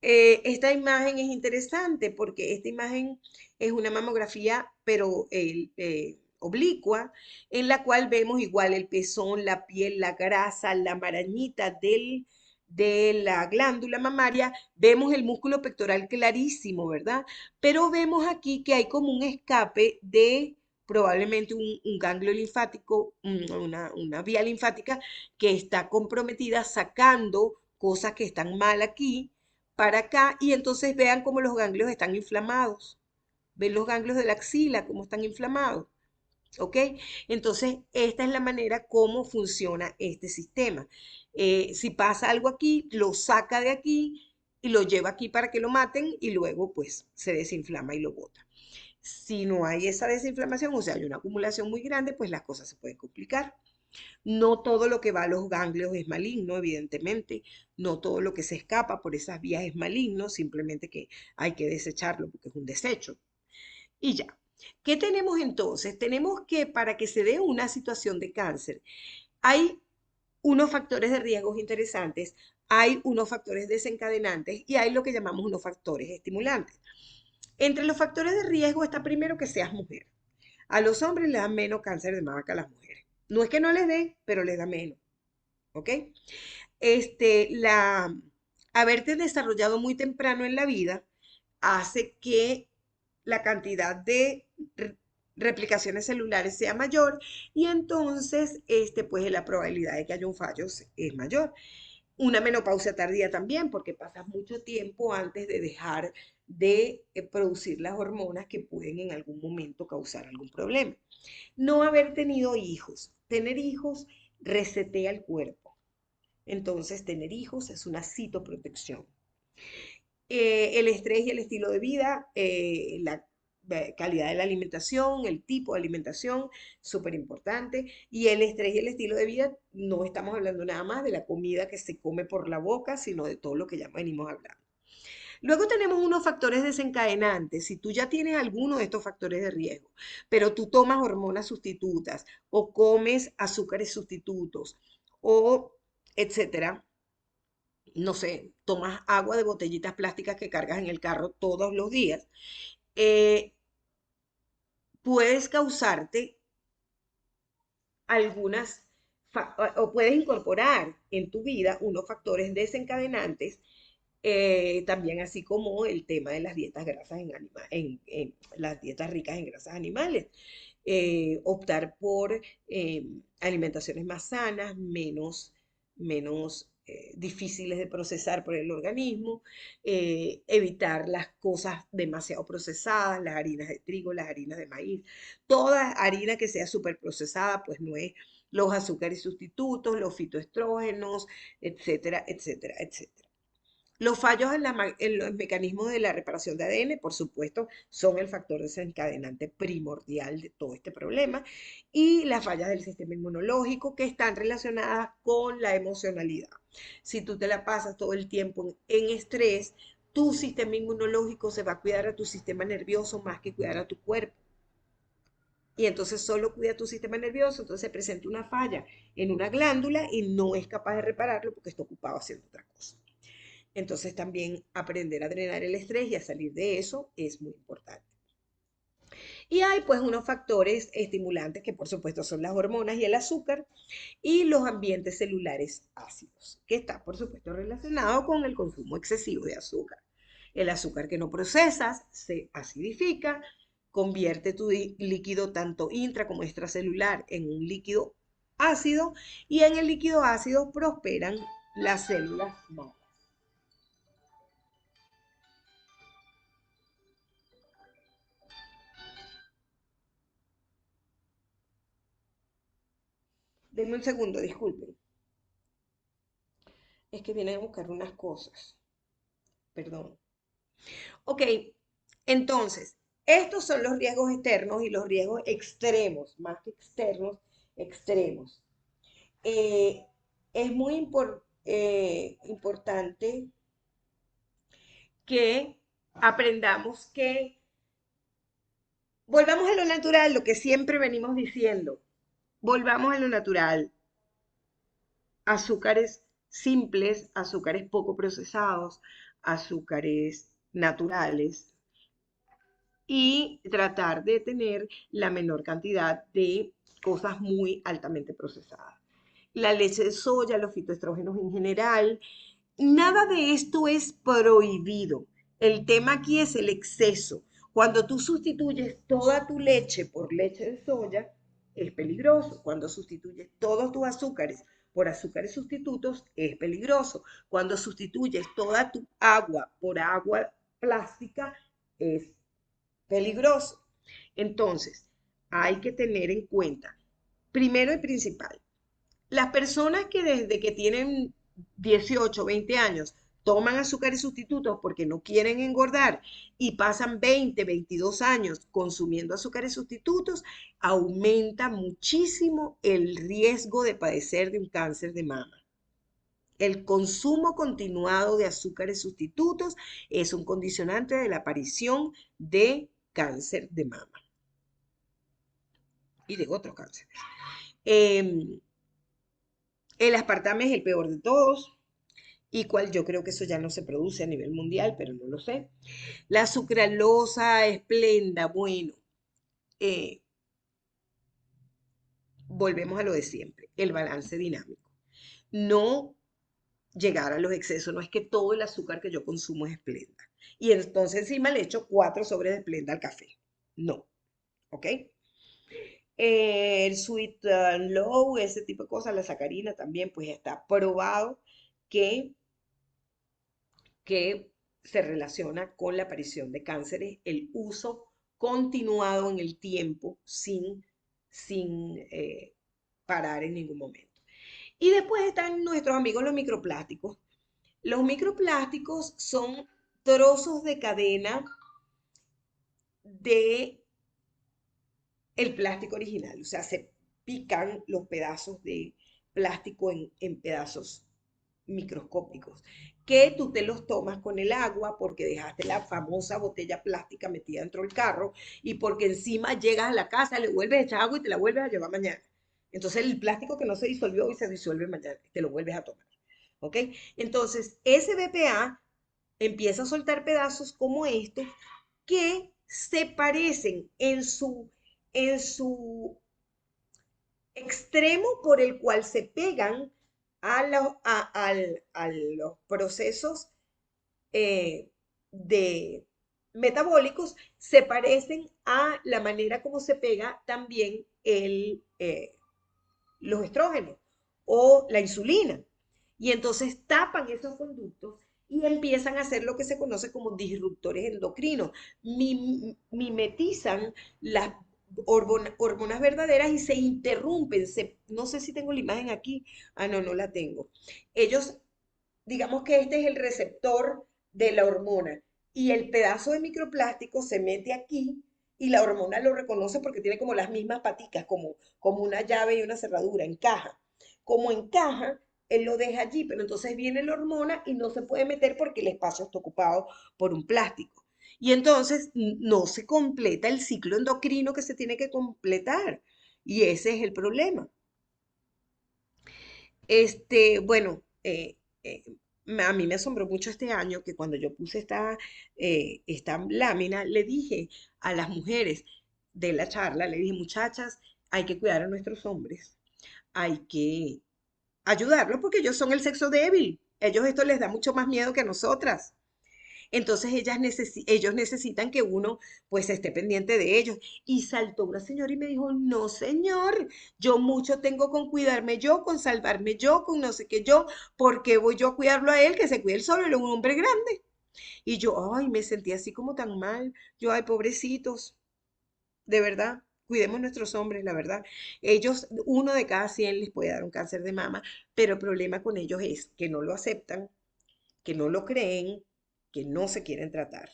Esta imagen es interesante porque esta imagen es una mamografía, pero oblicua, en la cual vemos igual el pezón, la piel, la grasa, la marañita de la glándula mamaria, vemos el músculo pectoral clarísimo, ¿verdad? Pero vemos aquí que hay como un escape de probablemente un ganglio linfático, una vía linfática que está comprometida sacando cosas que están mal aquí para acá y entonces vean cómo los ganglios están inflamados. Ven los ganglios de la axila, cómo están inflamados. ¿Ok? Entonces, esta es la manera como funciona este sistema. Si pasa algo aquí, lo saca de aquí y lo lleva aquí para que lo maten y luego pues se desinflama y lo bota. Si no hay esa desinflamación, o sea, hay una acumulación muy grande, pues las cosas se pueden complicar. No todo lo que va a los ganglios es maligno, evidentemente. No todo lo que se escapa por esas vías es maligno, simplemente que hay que desecharlo porque es un desecho. Y ya. ¿Qué tenemos entonces? Tenemos que para que se dé una situación de cáncer, hay unos factores de riesgos interesantes, hay unos factores desencadenantes y hay lo que llamamos unos factores estimulantes. Entre los factores de riesgo está primero que seas mujer. A los hombres les da menos cáncer de mama que a las mujeres. No es que no les dé, pero les da menos. ¿Ok? Este, haberte desarrollado muy temprano en la vida hace que la cantidad de replicaciones celulares sea mayor y entonces pues la probabilidad de que haya un fallo es mayor. Una menopausia tardía también, porque pasas mucho tiempo antes de dejar de producir las hormonas que pueden en algún momento causar algún problema. No haber tenido hijos. Tener hijos resetea el cuerpo. Entonces, tener hijos es una citoprotección. El estrés y el estilo de vida, la calidad de la alimentación, el tipo de alimentación, súper importante. Y el estrés y el estilo de vida, no estamos hablando nada más de la comida que se come por la boca, sino de todo lo que ya venimos hablando. Luego tenemos unos factores desencadenantes. Si tú ya tienes alguno de estos factores de riesgo, pero tú tomas hormonas sustitutas o comes azúcares sustitutos o etcétera, no sé, tomas agua de botellitas plásticas que cargas en el carro todos los días, eh, puedes causarte algunas, o puedes incorporar en tu vida unos factores desencadenantes, también así como el tema de las dietas grasas en las dietas ricas en grasas animales. Optar por alimentaciones más sanas, menos difíciles de procesar por el organismo, evitar las cosas demasiado procesadas, las harinas de trigo, las harinas de maíz, toda harina que sea súper procesada, pues no es los azúcares sustitutos, los fitoestrógenos, etcétera, etcétera, etcétera. Los fallos en los mecanismos de la reparación de ADN, por supuesto, son el factor desencadenante primordial de todo este problema. Y las fallas del sistema inmunológico que están relacionadas con la emocionalidad. Si tú te la pasas todo el tiempo en estrés, tu sistema inmunológico se va a cuidar a tu sistema nervioso más que cuidar a tu cuerpo. Y entonces solo cuida tu sistema nervioso, entonces se presenta una falla en una glándula y no es capaz de repararlo porque está ocupado haciendo otra cosa. Entonces también aprender a drenar el estrés y a salir de eso es muy importante. Y hay pues unos factores estimulantes que por supuesto son las hormonas y el azúcar y los ambientes celulares ácidos, que está por supuesto relacionado con el consumo excesivo de azúcar. El azúcar que no procesas se acidifica, convierte tu líquido tanto intra como extracelular en un líquido ácido y en el líquido ácido prosperan las células malas. Denme un segundo, disculpen. Es que vienen a buscar unas cosas. Perdón. Ok, entonces, estos son los riesgos externos y los riesgos extremos, más que externos, extremos. Eh, es muy importante que aprendamos que volvamos a lo natural, lo que siempre venimos diciendo. Volvamos a lo natural. Azúcares simples, azúcares poco procesados, azúcares naturales y tratar de tener la menor cantidad de cosas muy altamente procesadas. La leche de soya, los fitoestrógenos en general, nada de esto es prohibido. El tema aquí es el exceso. Cuando tú sustituyes toda tu leche por leche de soya, es peligroso. Cuando sustituyes todos tus azúcares por azúcares sustitutos, es peligroso. Cuando sustituyes toda tu agua por agua plástica, es peligroso. Entonces, hay que tener en cuenta, primero y principal, las personas que desde que tienen 18, 20 años toman azúcares sustitutos porque no quieren engordar y pasan 20, 22 años consumiendo azúcares sustitutos, aumenta muchísimo el riesgo de padecer de un cáncer de mama. El consumo continuado de azúcares sustitutos es un condicionante de la aparición de cáncer de mama y de otros cánceres. El aspartame es el peor de todos, y cual yo creo que eso ya no se produce a nivel mundial, pero no lo sé. La sucralosa, esplenda, bueno, eh, volvemos a lo de siempre, el balance dinámico. No llegar a los excesos, no es que todo el azúcar que yo consumo es esplenda. Y entonces encima le echo 4 sobres de esplenda al café. No, ¿ok? El sweet and low, ese tipo de cosas, la sacarina también, pues está probado que que se relaciona con la aparición de cánceres, el uso continuado en el tiempo sin parar en ningún momento. Y después están nuestros amigos los microplásticos. Los microplásticos son trozos de cadena de el plástico original, o sea, se pican los pedazos de plástico en pedazos microscópicos, que tú te los tomas con el agua porque dejaste la famosa botella plástica metida dentro del carro y porque encima llegas a la casa, le vuelves a echar agua y te la vuelves a llevar mañana. Entonces el plástico que no se disolvió hoy se disuelve mañana, te lo vuelves a tomar. ¿Ok? Entonces ese BPA empieza a soltar pedazos como estos que se parecen en su extremo por el cual se pegan a los procesos eh, de metabólicos, se parecen a la manera como se pega también los estrógenos o la insulina. Y entonces tapan esos conductos y empiezan a hacer lo que se conoce como disruptores endocrinos. Mimetizan las hormonas verdaderas y se interrumpen. No sé si tengo la imagen aquí. Ah, no, no la tengo. Ellos, digamos que este es el receptor de la hormona y el pedazo de microplástico se mete aquí y la hormona lo reconoce porque tiene como las mismas paticas, como una llave y una cerradura, encaja. Como encaja, él lo deja allí, pero entonces viene la hormona y no se puede meter porque el espacio está ocupado por un plástico. Y entonces no se completa el ciclo endocrino que se tiene que completar. Y ese es el problema. Bueno, a mí me asombró mucho este año que cuando yo puse esta lámina, le dije a las mujeres de la charla, le dije, muchachas, hay que cuidar a nuestros hombres, hay que ayudarlos porque ellos son el sexo débil. Ellos esto les da mucho más miedo que a nosotras. Entonces ellos necesitan que uno pues esté pendiente de ellos. Y saltó una señora y me dijo, no señor, yo mucho tengo con cuidarme yo, con salvarme yo, con no sé qué yo, ¿porque voy yo a cuidarlo a él, que se cuide él solo, él es un hombre grande? Y yo, ay, me sentí así como tan mal. Yo, ay, pobrecitos, de verdad. Cuidemos nuestros hombres, la verdad. Ellos, 1 de cada 100 les puede dar un cáncer de mama, pero el problema con ellos es que no lo aceptan, que no lo creen, que no se quieren tratar.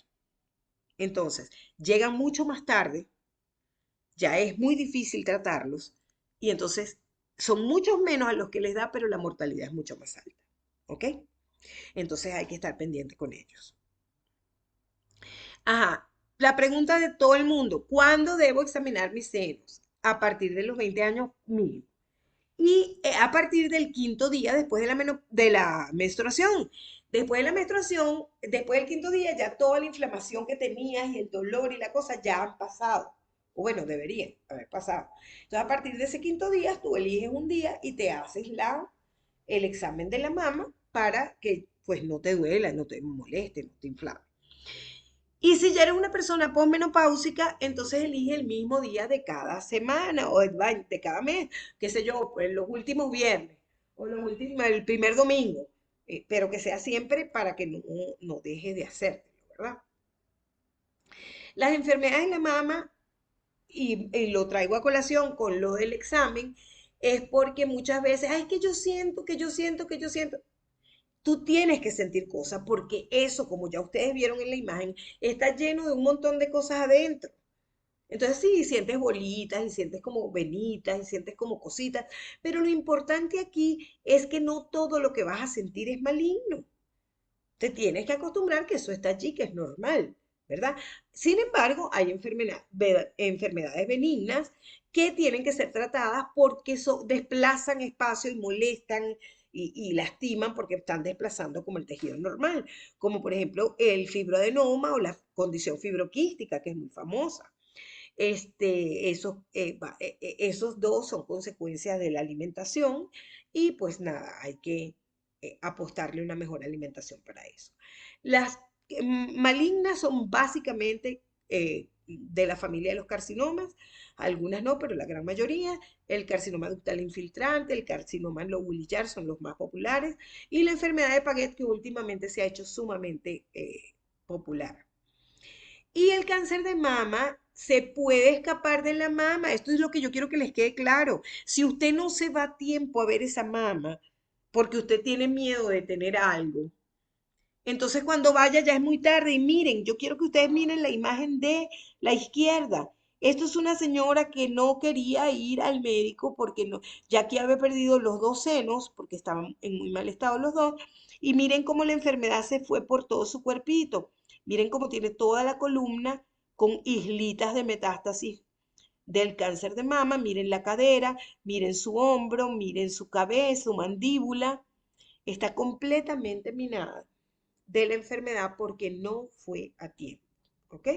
Entonces, llegan mucho más tarde, ya es muy difícil tratarlos y entonces son muchos menos a los que les da, pero la mortalidad es mucho más alta. ¿Ok? Entonces hay que estar pendiente con ellos. Ajá, la pregunta de todo el mundo, ¿cuándo debo examinar mis senos? A partir de los 20 años mínimo. Y a partir del quinto día después de la menstruación. Después de la menstruación, después del quinto día, ya toda la inflamación que tenías y el dolor y la cosa ya han pasado. O bueno, deberían haber pasado. Entonces, a partir de ese quinto día, tú eliges un día y te haces el examen de la mama para que pues no te duela, no te moleste, no te inflame. Y si ya eres una persona posmenopáusica, entonces elige el mismo día de cada semana o de cada mes, qué sé yo, pues los últimos viernes o el primer domingo, pero que sea siempre para que no deje de hacértelo, ¿verdad? Las enfermedades de la mama, y lo traigo a colación con lo del examen, es porque muchas veces, ay, es que yo siento, que yo siento, que yo siento. Tú tienes que sentir cosas porque eso, como ya ustedes vieron en la imagen, está lleno de un montón de cosas adentro. Entonces sí, sientes bolitas y sientes como venitas y sientes como cositas, pero lo importante aquí es que no todo lo que vas a sentir es maligno. Te tienes que acostumbrar que eso está allí, que es normal, ¿verdad? Sin embargo, hay enfermedades benignas que tienen que ser tratadas porque desplazan espacio y molestan y lastiman porque están desplazando como el tejido normal, como por ejemplo el fibroadenoma o la condición fibroquística, que es muy famosa. Esos dos son consecuencias de la alimentación y pues nada, hay que apostarle una mejor alimentación para eso. Las malignas son básicamente de la familia de los carcinomas, algunas no, pero la gran mayoría. El carcinoma ductal infiltrante, el carcinoma lobulillar son los más populares y la enfermedad de Paget que últimamente se ha hecho sumamente popular. Y el cáncer de mama se puede escapar de la mama. Esto es lo que yo quiero que les quede claro. Si usted no se va a tiempo a ver esa mama porque usted tiene miedo de tener algo, entonces cuando vaya ya es muy tarde. Y miren, yo quiero que ustedes miren la imagen de la izquierda. Esto es una señora que no quería ir al médico porque no, ya que había perdido los dos senos, porque estaban en muy mal estado los dos, y miren cómo la enfermedad se fue por todo su cuerpito. Miren cómo tiene toda la columna con islitas de metástasis del cáncer de mama. Miren la cadera, miren su hombro, miren su cabeza, su mandíbula. Está completamente minada de la enfermedad porque no fue a tiempo. ¿Ok?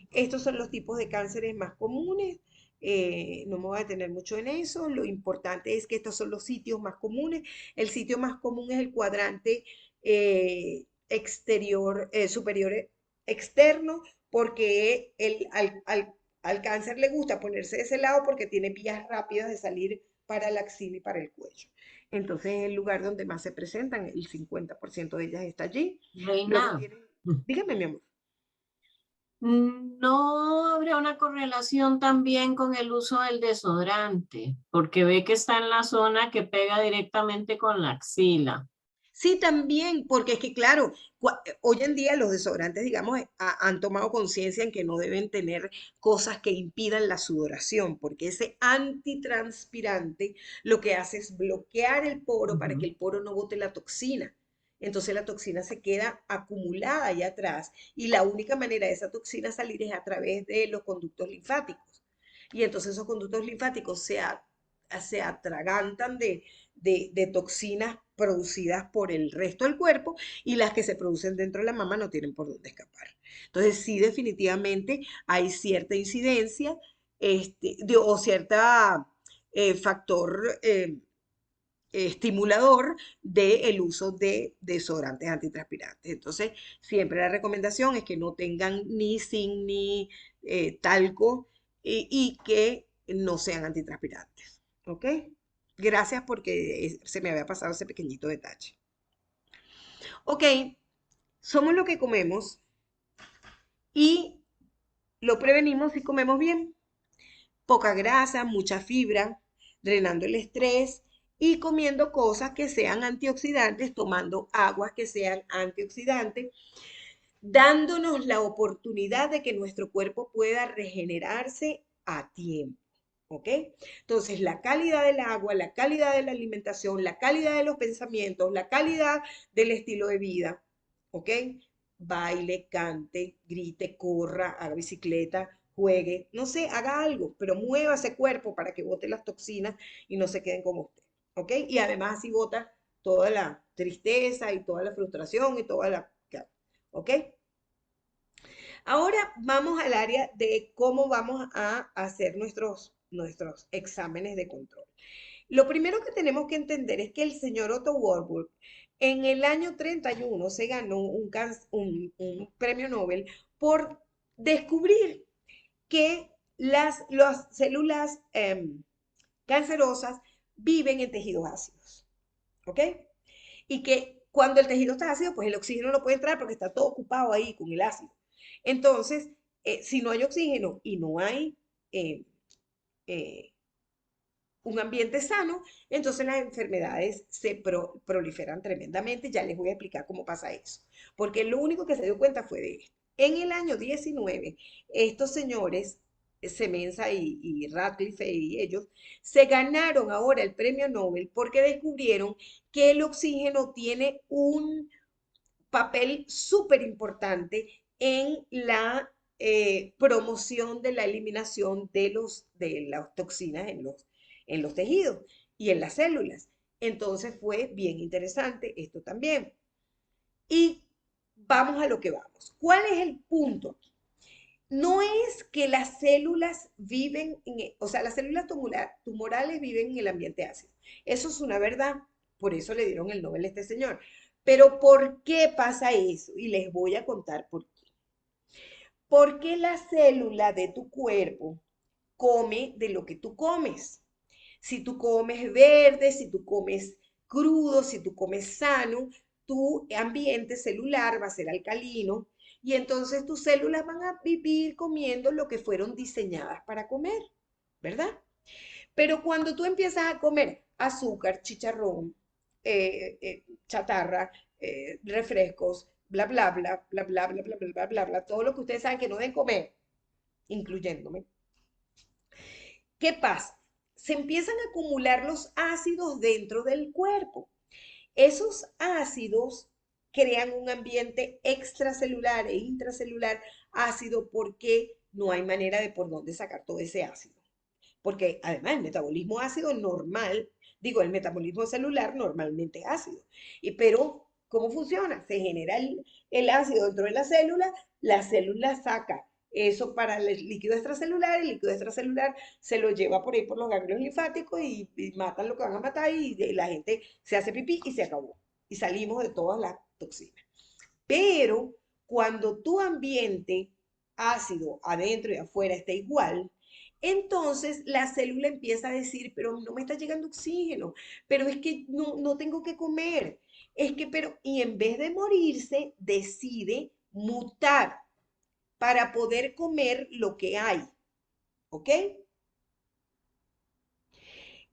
Estos son los tipos de cánceres más comunes. No me voy a detener mucho en eso. Lo importante es que estos son los sitios más comunes. El sitio más común es el cuadrante exterior, superior externo, porque al cáncer le gusta ponerse de ese lado porque tiene vías rápidas de salir para la axila y para el cuello. Entonces es el lugar donde más se presentan, el 50% de ellas está allí. Luego Reina, tienen, dígame mi amor. ¿no habría una correlación también con el uso del desodorante? Porque ve que está en la zona que pega directamente con la axila. Sí, también, porque es que, claro, hoy en día los desodorantes, digamos, han tomado conciencia en que no deben tener cosas que impidan la sudoración, porque ese antitranspirante lo que hace es bloquear el poro para que Ujú. el poro no bote la toxina. Entonces la toxina se queda acumulada ahí atrás y la única manera de esa toxina salir es a través de los conductos linfáticos. Y entonces esos conductos linfáticos se atragantan de toxinas producidas por el resto del cuerpo y las que se producen dentro de la mama no tienen por dónde escapar. Entonces, sí, definitivamente hay cierta incidencia o cierta factor estimulador del uso de desodorantes antitranspirantes. Entonces, siempre la recomendación es que no tengan ni zinc ni talco y que no sean antitranspirantes. ¿Ok? Gracias porque se me había pasado ese pequeñito detalle. Ok, somos lo que comemos y lo prevenimos si comemos bien. Poca grasa, mucha fibra, drenando el estrés y comiendo cosas que sean antioxidantes, tomando aguas que sean antioxidantes, dándonos la oportunidad de que nuestro cuerpo pueda regenerarse a tiempo. ¿Ok? Entonces, la calidad del agua, la calidad de la alimentación, la calidad de los pensamientos, la calidad del estilo de vida. ¿Ok? Baile, cante, grite, corra, haga bicicleta, juegue, no sé, haga algo, pero mueva ese cuerpo para que bote las toxinas y no se queden con usted. ¿Ok? Y además así bota toda la tristeza y toda la frustración y toda la... ¿Ok? Ahora vamos al área de cómo vamos a hacer nuestros exámenes de control. Lo primero que tenemos que entender es que el señor Otto Warburg en el año 31 se ganó un premio Nobel por descubrir que las células cancerosas viven en tejidos ácidos, ¿ok? Y que cuando el tejido está ácido, pues el oxígeno no puede entrar porque está todo ocupado ahí con el ácido. Entonces, si no hay oxígeno y no hay eh, eh, un ambiente sano, entonces las enfermedades se proliferan tremendamente. Ya les voy a explicar cómo pasa eso. Porque lo único que se dio cuenta fue de esto. En el año 19, estos señores, Semenza y Radcliffe y ellos, se ganaron ahora el premio Nobel porque descubrieron que el oxígeno tiene un papel súper importante en la promoción de la eliminación de las toxinas en los tejidos y en las células. Entonces fue bien interesante esto también. Y vamos a lo que vamos. ¿Cuál es el punto aquí? No es que las células viven, o sea, las células tumorales viven en el ambiente ácido. Eso es una verdad. Por eso le dieron el Nobel a este señor. Pero ¿por qué pasa eso? Y les voy a contar por qué. Porque la célula de tu cuerpo come de lo que tú comes. Si tú comes verde, si tú comes crudo, si tú comes sano, tu ambiente celular va a ser alcalino y entonces tus células van a vivir comiendo lo que fueron diseñadas para comer, ¿verdad? Pero cuando tú empiezas a comer azúcar, chicharrón, chatarra, refrescos, bla, bla, bla, bla, bla, bla, bla, bla, bla, bla, bla, todo lo que ustedes saben que no deben comer, incluyéndome, ¿qué pasa? Se empiezan a acumular los ácidos dentro del cuerpo. Esos ácidos crean un ambiente extracelular e intracelular ácido porque no hay manera de por dónde sacar todo ese ácido. Porque además el metabolismo ácido normal, digo, el metabolismo celular normalmente es ácido. Pero, ¿cómo funciona? Se genera el ácido dentro de la célula saca eso para el líquido extracelular se lo lleva por ahí por los ganglios linfáticos y matan lo que van a matar y la gente se hace pipí y se acabó. Y salimos de todas las toxinas. Pero cuando tu ambiente ácido adentro y afuera está igual, entonces la célula empieza a decir, pero no me está llegando oxígeno, pero es que no tengo que comer, es que, pero, y en vez de morirse, decide mutar para poder comer lo que hay, ¿ok?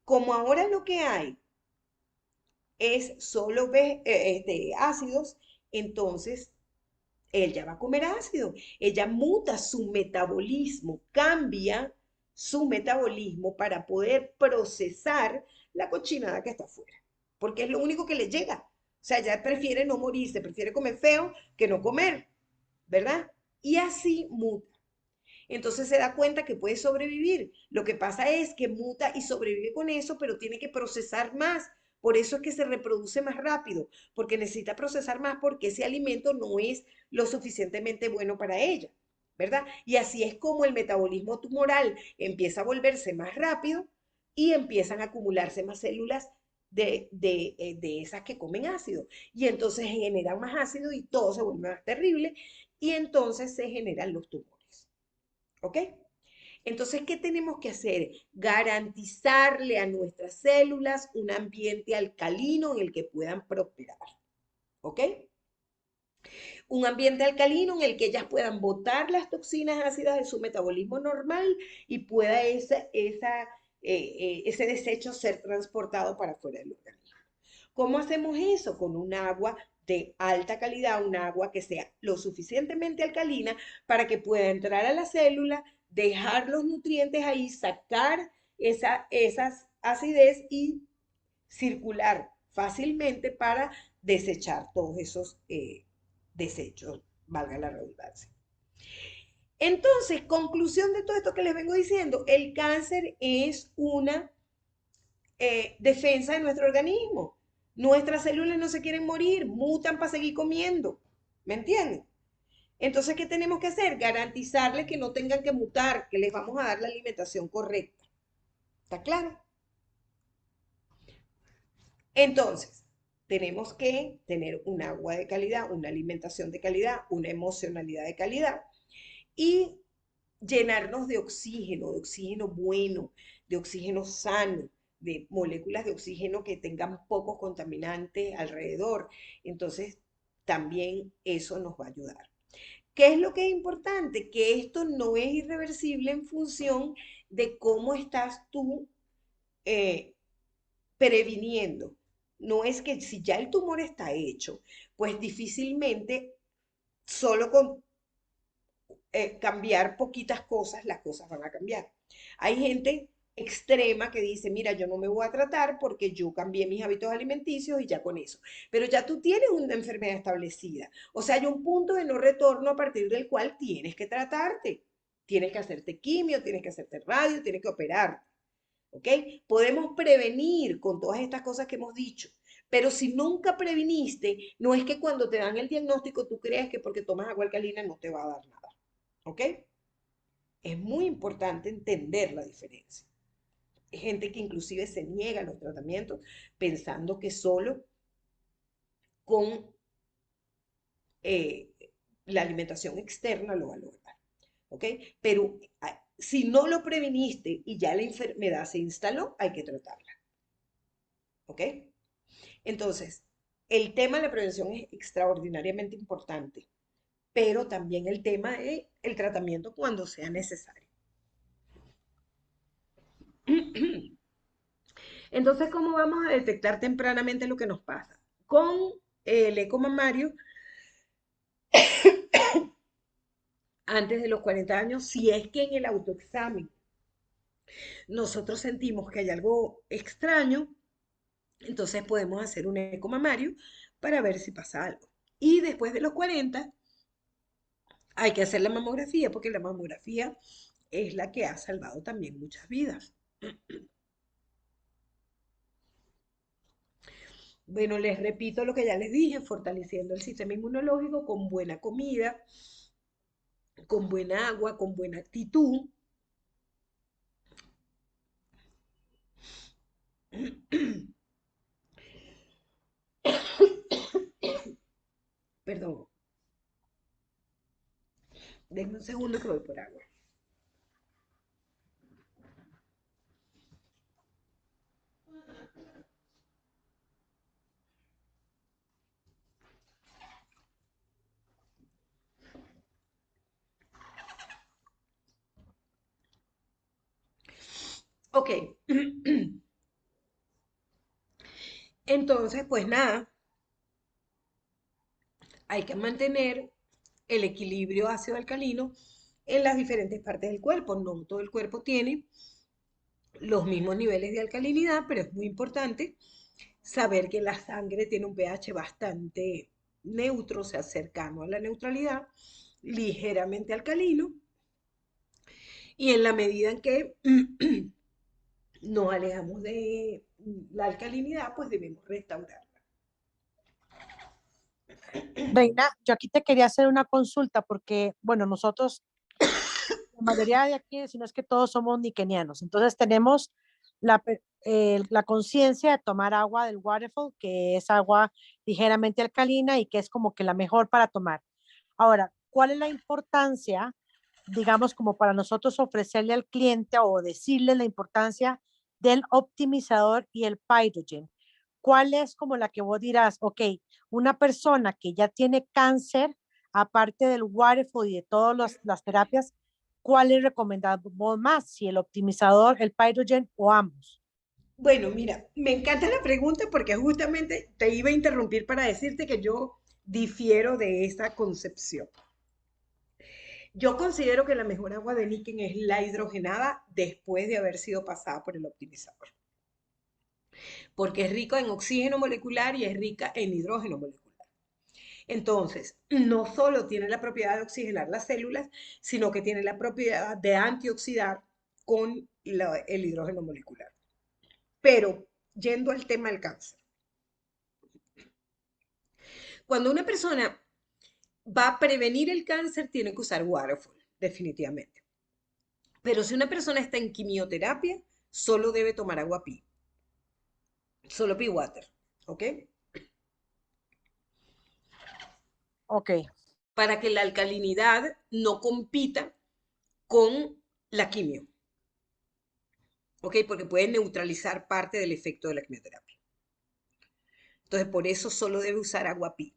Como ahora lo que hay es solo ácidos, entonces ella va a comer ácido. Ella muta su metabolismo, cambia su metabolismo para poder procesar la cochinada que está afuera, porque es lo único que le llega. O sea, ella prefiere no morirse, prefiere comer feo que no comer, ¿verdad? Y así muta. Entonces se da cuenta que puede sobrevivir. Lo que pasa es que muta y sobrevive con eso, pero tiene que procesar más. Por eso es que se reproduce más rápido, porque necesita procesar más porque ese alimento no es lo suficientemente bueno para ella, ¿verdad? Y así es como el metabolismo tumoral empieza a volverse más rápido y empiezan a acumularse más células de esas que comen ácido. Y entonces generan más ácido y todo se vuelve más terrible y entonces se generan los tumores. ¿Ok? Entonces, ¿qué tenemos que hacer? Garantizarle a nuestras células un ambiente alcalino en el que puedan prosperar. ¿Ok? Un ambiente alcalino en el que ellas puedan botar las toxinas ácidas de su metabolismo normal y pueda ese desecho ser transportado para fuera del organismo. ¿Cómo hacemos eso? Con un agua de alta calidad, un agua que sea lo suficientemente alcalina para que pueda entrar a la célula, dejar los nutrientes ahí, sacar esas acidez y circular fácilmente para desechar todos esos desechos, valga la redundancia. Entonces, conclusión de todo esto que les vengo diciendo, el cáncer es una defensa de nuestro organismo. Nuestras células no se quieren morir, mutan para seguir comiendo. ¿Me entienden? Entonces, ¿qué tenemos que hacer? Garantizarles que no tengan que mutar, que les vamos a dar la alimentación correcta. ¿Está claro? Entonces, tenemos que tener un agua de calidad, una alimentación de calidad, una emocionalidad de calidad y llenarnos de oxígeno bueno, de oxígeno sano, de moléculas de oxígeno que tengan pocos contaminantes alrededor. Entonces, también eso nos va a ayudar. ¿Qué es lo que es importante? Que esto no es irreversible en función de cómo estás tú eh, previniendo. No es que si ya el tumor está hecho, pues difícilmente solo con cambiar poquitas cosas, las cosas van a cambiar. Hay gente extrema que dice, mira, yo no me voy a tratar porque yo cambié mis hábitos alimenticios y ya con eso. Pero ya tú tienes una enfermedad establecida. O sea, hay un punto de no retorno a partir del cual tienes que tratarte. Tienes que hacerte quimio, tienes que hacerte radio, tienes que operarte. ¿Ok? Podemos prevenir con todas estas cosas que hemos dicho. Pero si nunca previniste, no es que cuando te dan el diagnóstico tú creas que porque tomas agua alcalina no te va a dar nada. ¿Ok? Es muy importante entender la diferencia. Hay gente que inclusive se niega a los tratamientos pensando que solo con eh, la alimentación externa lo va a lograr. ¿Ok? Pero si no lo previniste y ya la enfermedad se instaló, hay que tratarla. ¿Ok? Entonces, el tema de la prevención es extraordinariamente importante, pero también el tema es el tratamiento cuando sea necesario. Entonces, ¿cómo vamos a detectar tempranamente lo que nos pasa? Con el eco mamario, antes de los 40 años, si es que en el autoexamen nosotros sentimos que hay algo extraño, entonces podemos hacer un eco mamario para ver si pasa algo. Y después de los 40 hay que hacer la mamografía, porque la mamografía es la que ha salvado también muchas vidas. Bueno, les repito lo que ya les dije, fortaleciendo el sistema inmunológico con buena comida, con buena agua, con buena actitud. Perdón, denme un segundo que voy por agua. Ok, entonces pues nada, hay que mantener el equilibrio ácido-alcalino en las diferentes partes del cuerpo. No todo el cuerpo tiene los mismos niveles de alcalinidad, pero es muy importante saber que la sangre tiene un pH bastante neutro, o sea, cercano a la neutralidad, ligeramente alcalino, y en la medida en que nos alejamos de la alcalinidad, pues debemos restaurarla. Reina, yo aquí te quería hacer una consulta porque, bueno, nosotros, la mayoría de aquí, si no es que todos somos niquenianos, entonces tenemos la conciencia de tomar agua del waterfall, que es agua ligeramente alcalina y que es como que la mejor para tomar. Ahora, ¿cuál es la importancia, digamos, como para nosotros ofrecerle al cliente o decirle la importancia del optimizador y el Pyrogen? ¿Cuál es como la que vos dirás, ok, una persona que ya tiene cáncer, aparte del waterfall y de todas las terapias, cuál es recomendado vos más? Si el optimizador, el Pyrogen o ambos. Bueno, mira, me encanta la pregunta porque justamente te iba a interrumpir para decirte que yo difiero de esa concepción. Yo considero que la mejor agua de níquel es la hidrogenada después de haber sido pasada por el optimizador, porque es rica en oxígeno molecular y es rica en hidrógeno molecular. Entonces, no solo tiene la propiedad de oxigenar las células, sino que tiene la propiedad de antioxidar con el hidrógeno molecular. Pero, yendo al tema del cáncer, Cuando una persona va a prevenir el cáncer, tiene que usar Waterfall, definitivamente. Pero si una persona está en quimioterapia, solo debe tomar agua pi, solo pi water, ¿ok? Ok, Para que la alcalinidad no compita con la quimio, ¿ok? Porque puede neutralizar parte del efecto de la quimioterapia. Entonces, por eso solo debe usar agua pi.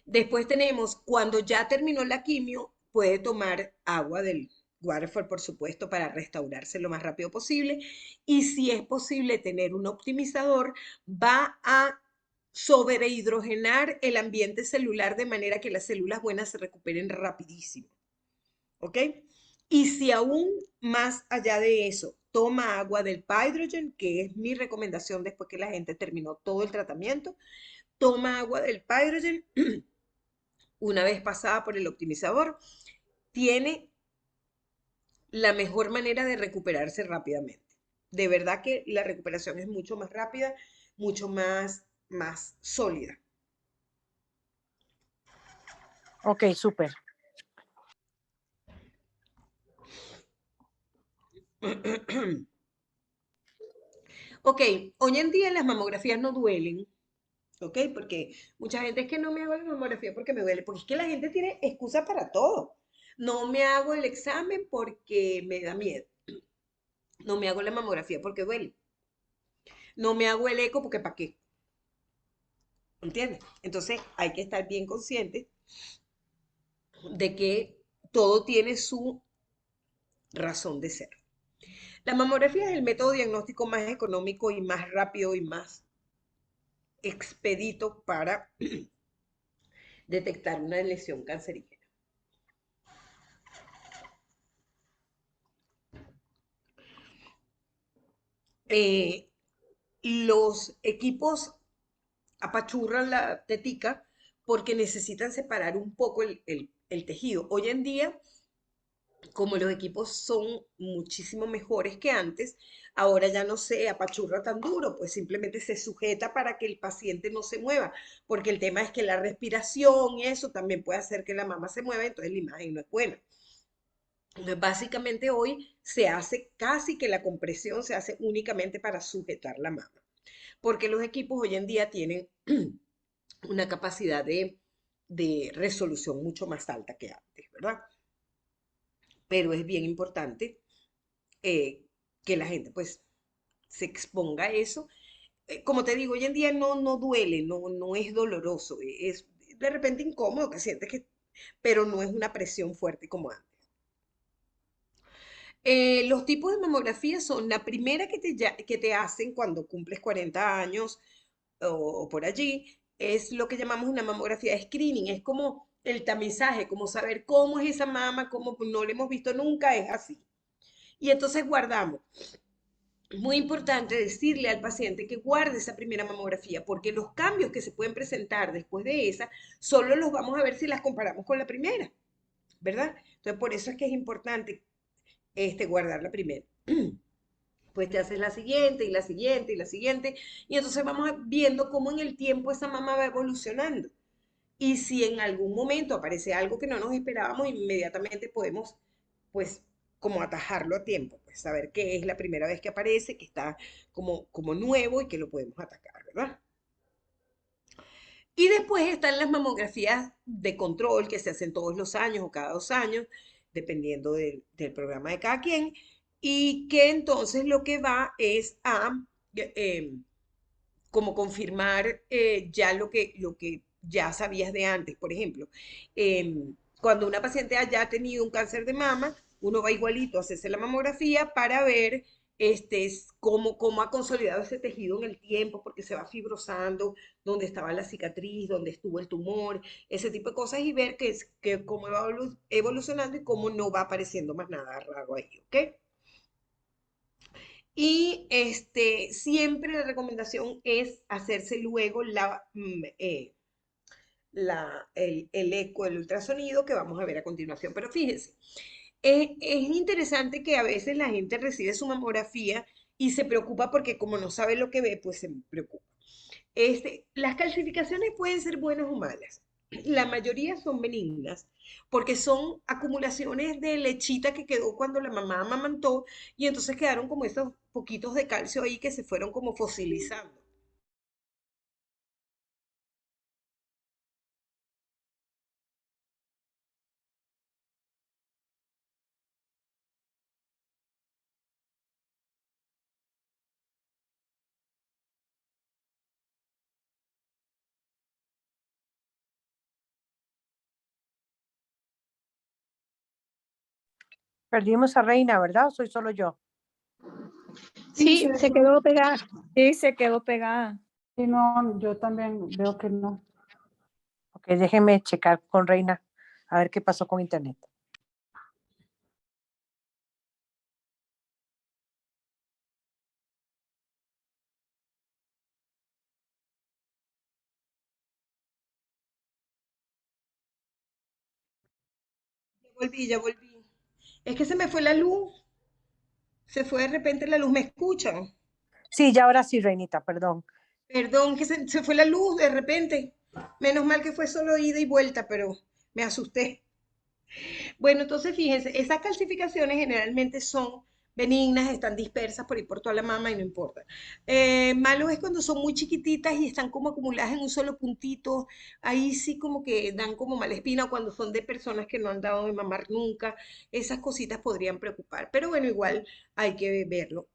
Después tenemos, cuando ya terminó la quimio, puede tomar agua del Waterfall, por supuesto, para restaurarse lo más rápido posible. Y si es posible tener un optimizador, va a sobrehidrogenar el ambiente celular de manera que las células buenas se recuperen rapidísimo. ¿Ok? Y si aún más allá de eso, toma agua del Pydrogen, que es mi recomendación después que la gente terminó todo el tratamiento, toma agua del Pydrogen una vez pasada por el optimizador, tiene la mejor manera de recuperarse rápidamente. De verdad que la recuperación es mucho más rápida, mucho más sólida. ok, súper. Ok, hoy en día las mamografías no duelen, ¿ok? Porque mucha gente es que no me hago la mamografía porque me duele, porque es que la gente tiene excusa para todo. No me hago el examen porque me da miedo. No me hago la mamografía porque duele. No me hago el eco porque ¿para qué? ¿Entiendes? Entonces hay que estar bien consciente de que todo tiene su razón de ser. La mamografía es el método diagnóstico más económico y más rápido y más expedito para detectar una lesión cancerígena. Eh, los equipos apachurran la tetica porque necesitan separar un poco el tejido. Hoy en día, como los equipos son muchísimo mejores que antes, ahora ya no se apachurra tan duro, pues simplemente se sujeta para que el paciente no se mueva, porque el tema es que la respiración y eso también puede hacer que la mama se mueva, entonces la imagen no es buena. Entonces, básicamente hoy se hace casi que la compresión se hace únicamente para sujetar la mama, porque los equipos hoy en día tienen una capacidad de resolución mucho más alta que antes, ¿verdad? Pero es bien importante eh, que la gente pues se exponga a eso. Como te digo, hoy en día no duele, no es doloroso, es de repente incómodo que sientes que, pero no es una presión fuerte como antes. Los tipos de mamografía son la primera que te hacen cuando cumples 40 años o por allí, es lo que llamamos una mamografía de screening, es como el tamizaje, como saber cómo es esa mama, cómo no la hemos visto nunca, es así. Y entonces guardamos. Es muy importante decirle al paciente que guarde esa primera mamografía, porque los cambios que se pueden presentar después de esa, solo los vamos a ver si las comparamos con la primera, ¿verdad? Entonces, por eso es que es importante guardar la primera. Pues te haces la siguiente y la siguiente y la siguiente, y entonces vamos viendo cómo en el tiempo esa mama va evolucionando. Y si en algún momento aparece algo que no nos esperábamos, inmediatamente podemos, pues, como atajarlo a tiempo, pues saber que es la primera vez que aparece, que está como nuevo y que lo podemos atacar, ¿verdad? Y después están las mamografías de control que se hacen todos los años o cada 2 años, dependiendo del programa de cada quien, y que entonces lo que va es a como confirmar ya lo que ya sabías de antes. Por ejemplo, cuando una paciente haya tenido un cáncer de mama, uno va igualito a hacerse la mamografía para ver cómo ha consolidado ese tejido en el tiempo, porque se va fibrosando, dónde estaba la cicatriz, dónde estuvo el tumor, ese tipo de cosas, y ver cómo va evolucionando y cómo no va apareciendo más nada raro ahí, ¿ok? Y siempre la recomendación es hacerse luego el eco, el ultrasonido que vamos a ver a continuación. Pero fíjense, es interesante que a veces la gente recibe su mamografía y se preocupa porque como no sabe lo que ve, pues se preocupa. Las calcificaciones pueden ser buenas o malas. La mayoría son benignas porque son acumulaciones de lechita que quedó cuando la mamá amamantó y entonces quedaron como esos poquitos de calcio ahí que se fueron como fosilizando. Perdimos a Reina, ¿verdad? ¿O soy solo yo? Sí, se quedó pegada. Sí, se quedó pegada. Sí, no, yo también veo que no. Ok, déjenme checar con Reina a ver qué pasó con internet. Ya volví. Es que se me fue la luz. Se fue de repente la luz. ¿Me escuchan? Sí, ya ahora sí, Reinita, perdón. Perdón, que se fue la luz de repente. Menos mal que fue solo ida y vuelta, pero me asusté. Bueno, entonces fíjense, esas calcificaciones generalmente son benignas, están dispersas por ahí por toda la mama y no importa. Malo es cuando son muy chiquititas y están como acumuladas en un solo puntito. Ahí sí como que dan como mala espina o cuando son de personas que no han dado de mamar nunca. Esas cositas podrían preocupar. Pero bueno, igual hay que verlo.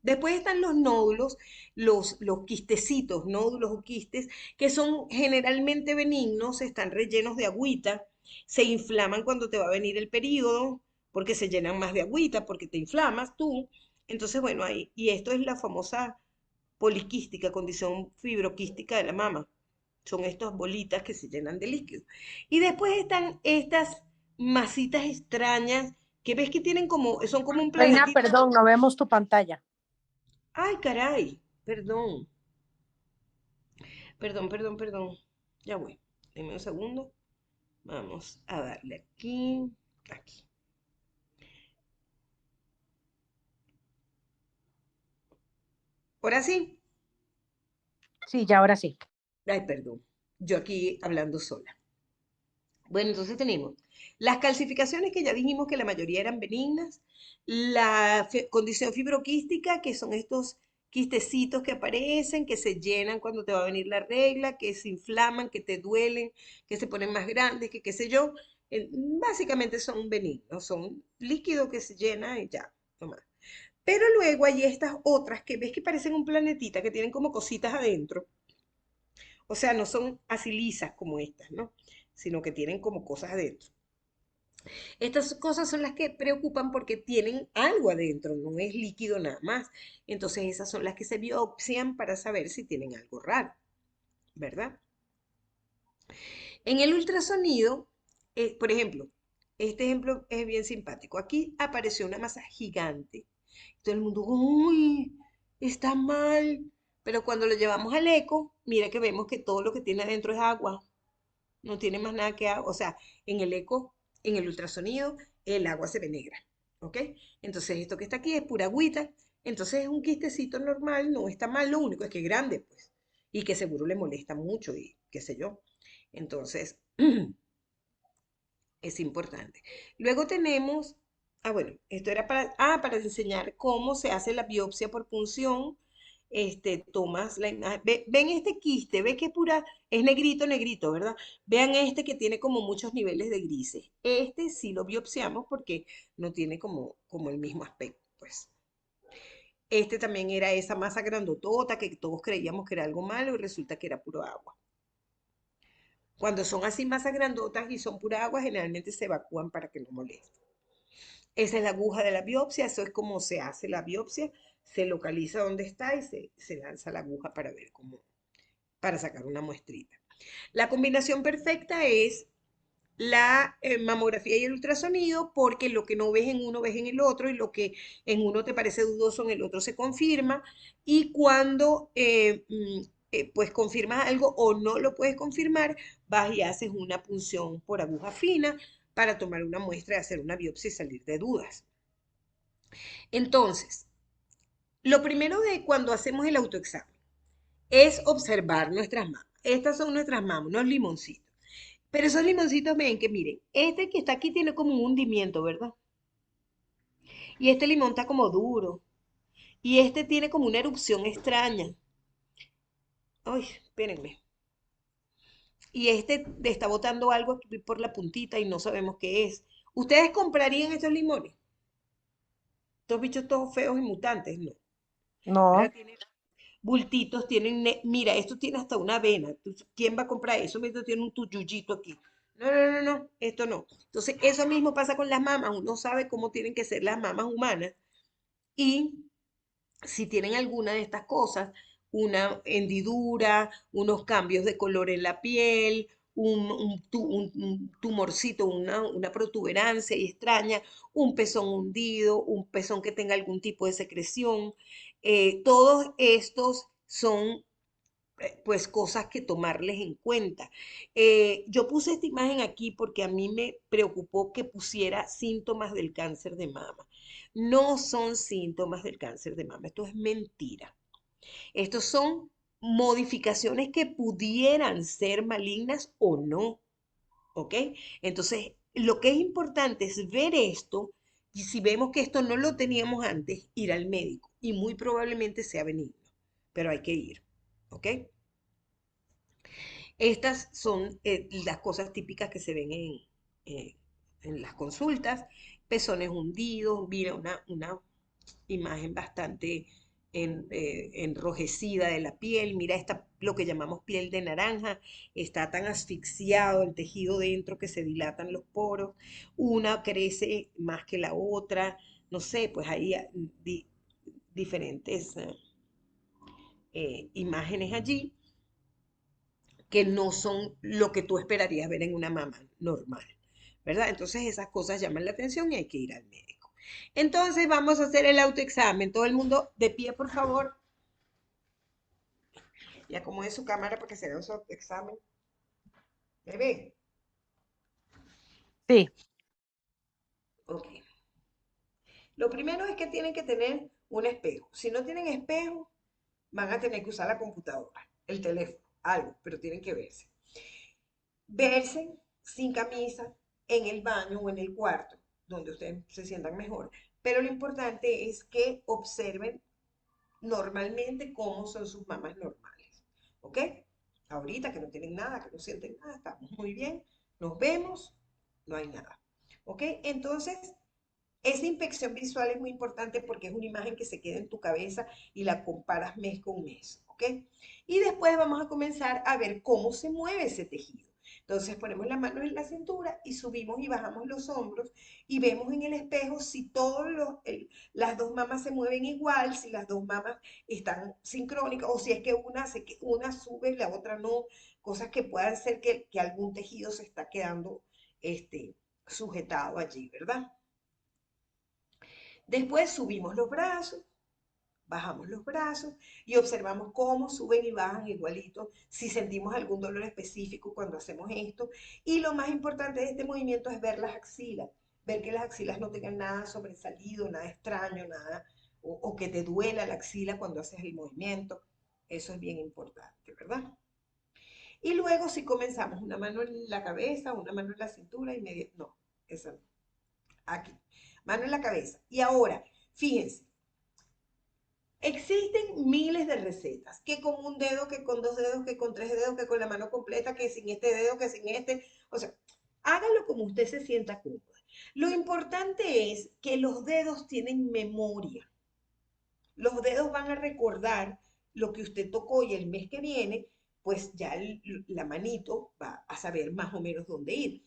Después están los nódulos, los quistecitos, nódulos o quistes, que son generalmente benignos, están rellenos de agüita, se inflaman cuando te va a venir el periodo, porque se llenan más de agüita, porque te inflamas tú. Entonces, bueno, ahí, y esto es la famosa poliquística, condición fibroquística de la mama. Son estas bolitas que se llenan de líquido. Y después están estas masitas extrañas que ves que tienen como, son como un Reina, planetito. perdón, no vemos tu pantalla. Ay, caray, perdón. Perdón. Ya voy. Deme un segundo. Vamos a darle aquí. Aquí. Ahora sí. Sí, ya ahora sí. Ay, perdón. Yo aquí hablando sola. Bueno, entonces tenemos las calcificaciones que ya dijimos que la mayoría eran benignas, la condición fibroquística, que son estos quistecitos que aparecen, que se llenan cuando te va a venir la regla, que se inflaman, que te duelen, que se ponen más grandes, que qué sé yo. Básicamente son benignos, son líquido que se llena y ya, no más. Pero luego hay estas otras que ves que parecen un planetita, que tienen como cositas adentro. O sea, no son así lisas como estas, ¿no? Sino que tienen como cosas adentro. Estas cosas son las que preocupan porque tienen algo adentro, no es líquido nada más. Entonces esas son las que se biopsian para saber si tienen algo raro, ¿verdad? En el ultrasonido, por ejemplo, este ejemplo es bien simpático. Aquí apareció una masa gigante. Todo el mundo, uy, está mal. Pero cuando lo llevamos al eco, mira que vemos que todo lo que tiene adentro es agua. No tiene más nada que agua. O sea, en el eco, en el ultrasonido, el agua se ve negra. ¿Ok? Entonces, esto que está aquí es pura agüita. Entonces, es un quistecito normal, no está mal. Lo único es que es grande, pues. Y que seguro le molesta mucho y qué sé yo. Entonces, es importante. Luego tenemos, bueno, esto era para enseñar cómo se hace la biopsia por punción. Tomas la imagen, ven este quiste, ve que es pura, es negrito, negrito, ¿verdad? Vean este que tiene como muchos niveles de grises. Este sí lo biopsiamos porque no tiene como el mismo aspecto, pues. Este también era esa masa grandotota que todos creíamos que era algo malo y resulta que era puro agua. Cuando son así masas grandotas y son pura agua, generalmente se evacúan para que no molesten. Esa es la aguja de la biopsia, eso es como se hace la biopsia, se localiza dónde está y se lanza la aguja para ver cómo, para sacar una muestrita. La combinación perfecta es la mamografía y el ultrasonido, porque lo que no ves en uno ves en el otro y lo que en uno te parece dudoso en el otro se confirma. Y cuando pues confirmas algo o no lo puedes confirmar, vas y haces una punción por aguja fina para tomar una muestra y hacer una biopsia y salir de dudas. Entonces, lo primero de cuando hacemos el autoexamen es observar nuestras mamas. Estas son nuestras mamas, unos limoncitos. Pero esos limoncitos, ven que miren, este que está aquí tiene como un hundimiento, ¿verdad? Y este limón está como duro. Y este tiene como una erupción extraña. Ay, espérenme. Y este le está botando algo aquí por la puntita y no sabemos qué es. ¿Ustedes comprarían estos limones? Estos bichos todos feos y mutantes, ¿no? ¿Verdad? No, Tienen bultitos, tienen, mira, esto tiene hasta una vena. ¿Quién va a comprar eso? Esto tiene un tuyuyito aquí. No, no, no, no, esto no. Entonces, eso mismo pasa con las mamas. Uno sabe cómo tienen que ser las mamas humanas. Y si tienen alguna de estas cosas, una hendidura, unos cambios de color en la piel, un tumorcito, una protuberancia y extraña, un pezón hundido, un pezón que tenga algún tipo de secreción, todos estos son pues cosas que tomarles en cuenta. Yo puse esta imagen aquí porque a mí me preocupó que pusiera síntomas del cáncer de mama. No son síntomas del cáncer de mama, esto es mentira. Estos son modificaciones que pudieran ser malignas o no, ¿ok? Entonces, lo que es importante es ver esto y si vemos que esto no lo teníamos antes, ir al médico y muy probablemente sea benigno, pero hay que ir, ¿ok? Estas son las cosas típicas que se ven eh, en las consultas. Pezones hundidos, mira, una imagen bastante enrojecida de la piel. Mira esta, lo que llamamos piel de naranja. Está tan asfixiado el tejido dentro que se dilatan los poros. Una crece más que la otra. No sé, pues hay diferentes imágenes allí que no son lo que tú esperarías ver en una mamá normal, ¿verdad? Entonces esas cosas llaman la atención y hay que ir al médico. Entonces vamos a hacer el autoexamen. Todo el mundo de pie, por favor. Y acomode su cámara para que se vea su autoexamen. Bebé. sí. Ok. Lo primero es que tienen que tener un espejo. Si no tienen espejo, van a tener que usar la computadora, el teléfono, algo, pero tienen que verse. Verse sin camisa en el baño o en el cuarto, donde ustedes se sientan mejor. Pero lo importante es que observen normalmente cómo son sus mamas normales. ¿Ok? Ahorita que no tienen nada, que no sienten nada, estamos muy bien, nos vemos, no hay nada. ¿Ok? Entonces, esa inspección visual es muy importante porque es una imagen que se queda en tu cabeza y la comparas mes con mes, ¿ok? Y después vamos a comenzar a ver cómo se mueve ese tejido. Entonces ponemos las manos en la cintura y subimos y bajamos los hombros y vemos en el espejo si las dos mamas se mueven igual, si las dos mamas están sincrónicas o si es que una sube y la otra no, cosas que puedan ser que algún tejido se está quedando sujetado allí, ¿verdad? Después subimos los brazos, bajamos los brazos y observamos cómo suben y bajan igualito, si sentimos algún dolor específico cuando hacemos esto. Y lo más importante de este movimiento es ver las axilas, ver que las axilas no tengan nada sobresalido, nada extraño, nada, o que te duela la axila cuando haces el movimiento. Eso es bien importante, ¿verdad? Y luego si comenzamos una mano en la cabeza, una mano en la cintura y media, no, esa no, aquí, mano en la cabeza. Y ahora, fíjense, existen miles de recetas, que con un dedo, que con dos dedos, que con tres dedos, que con la mano completa, que sin este dedo, que sin este. O sea, hágalo como usted se sienta cómodo. Lo importante es que los dedos tienen memoria. Los dedos van a recordar lo que usted tocó y el mes que viene, pues ya la manito va a saber más o menos dónde ir.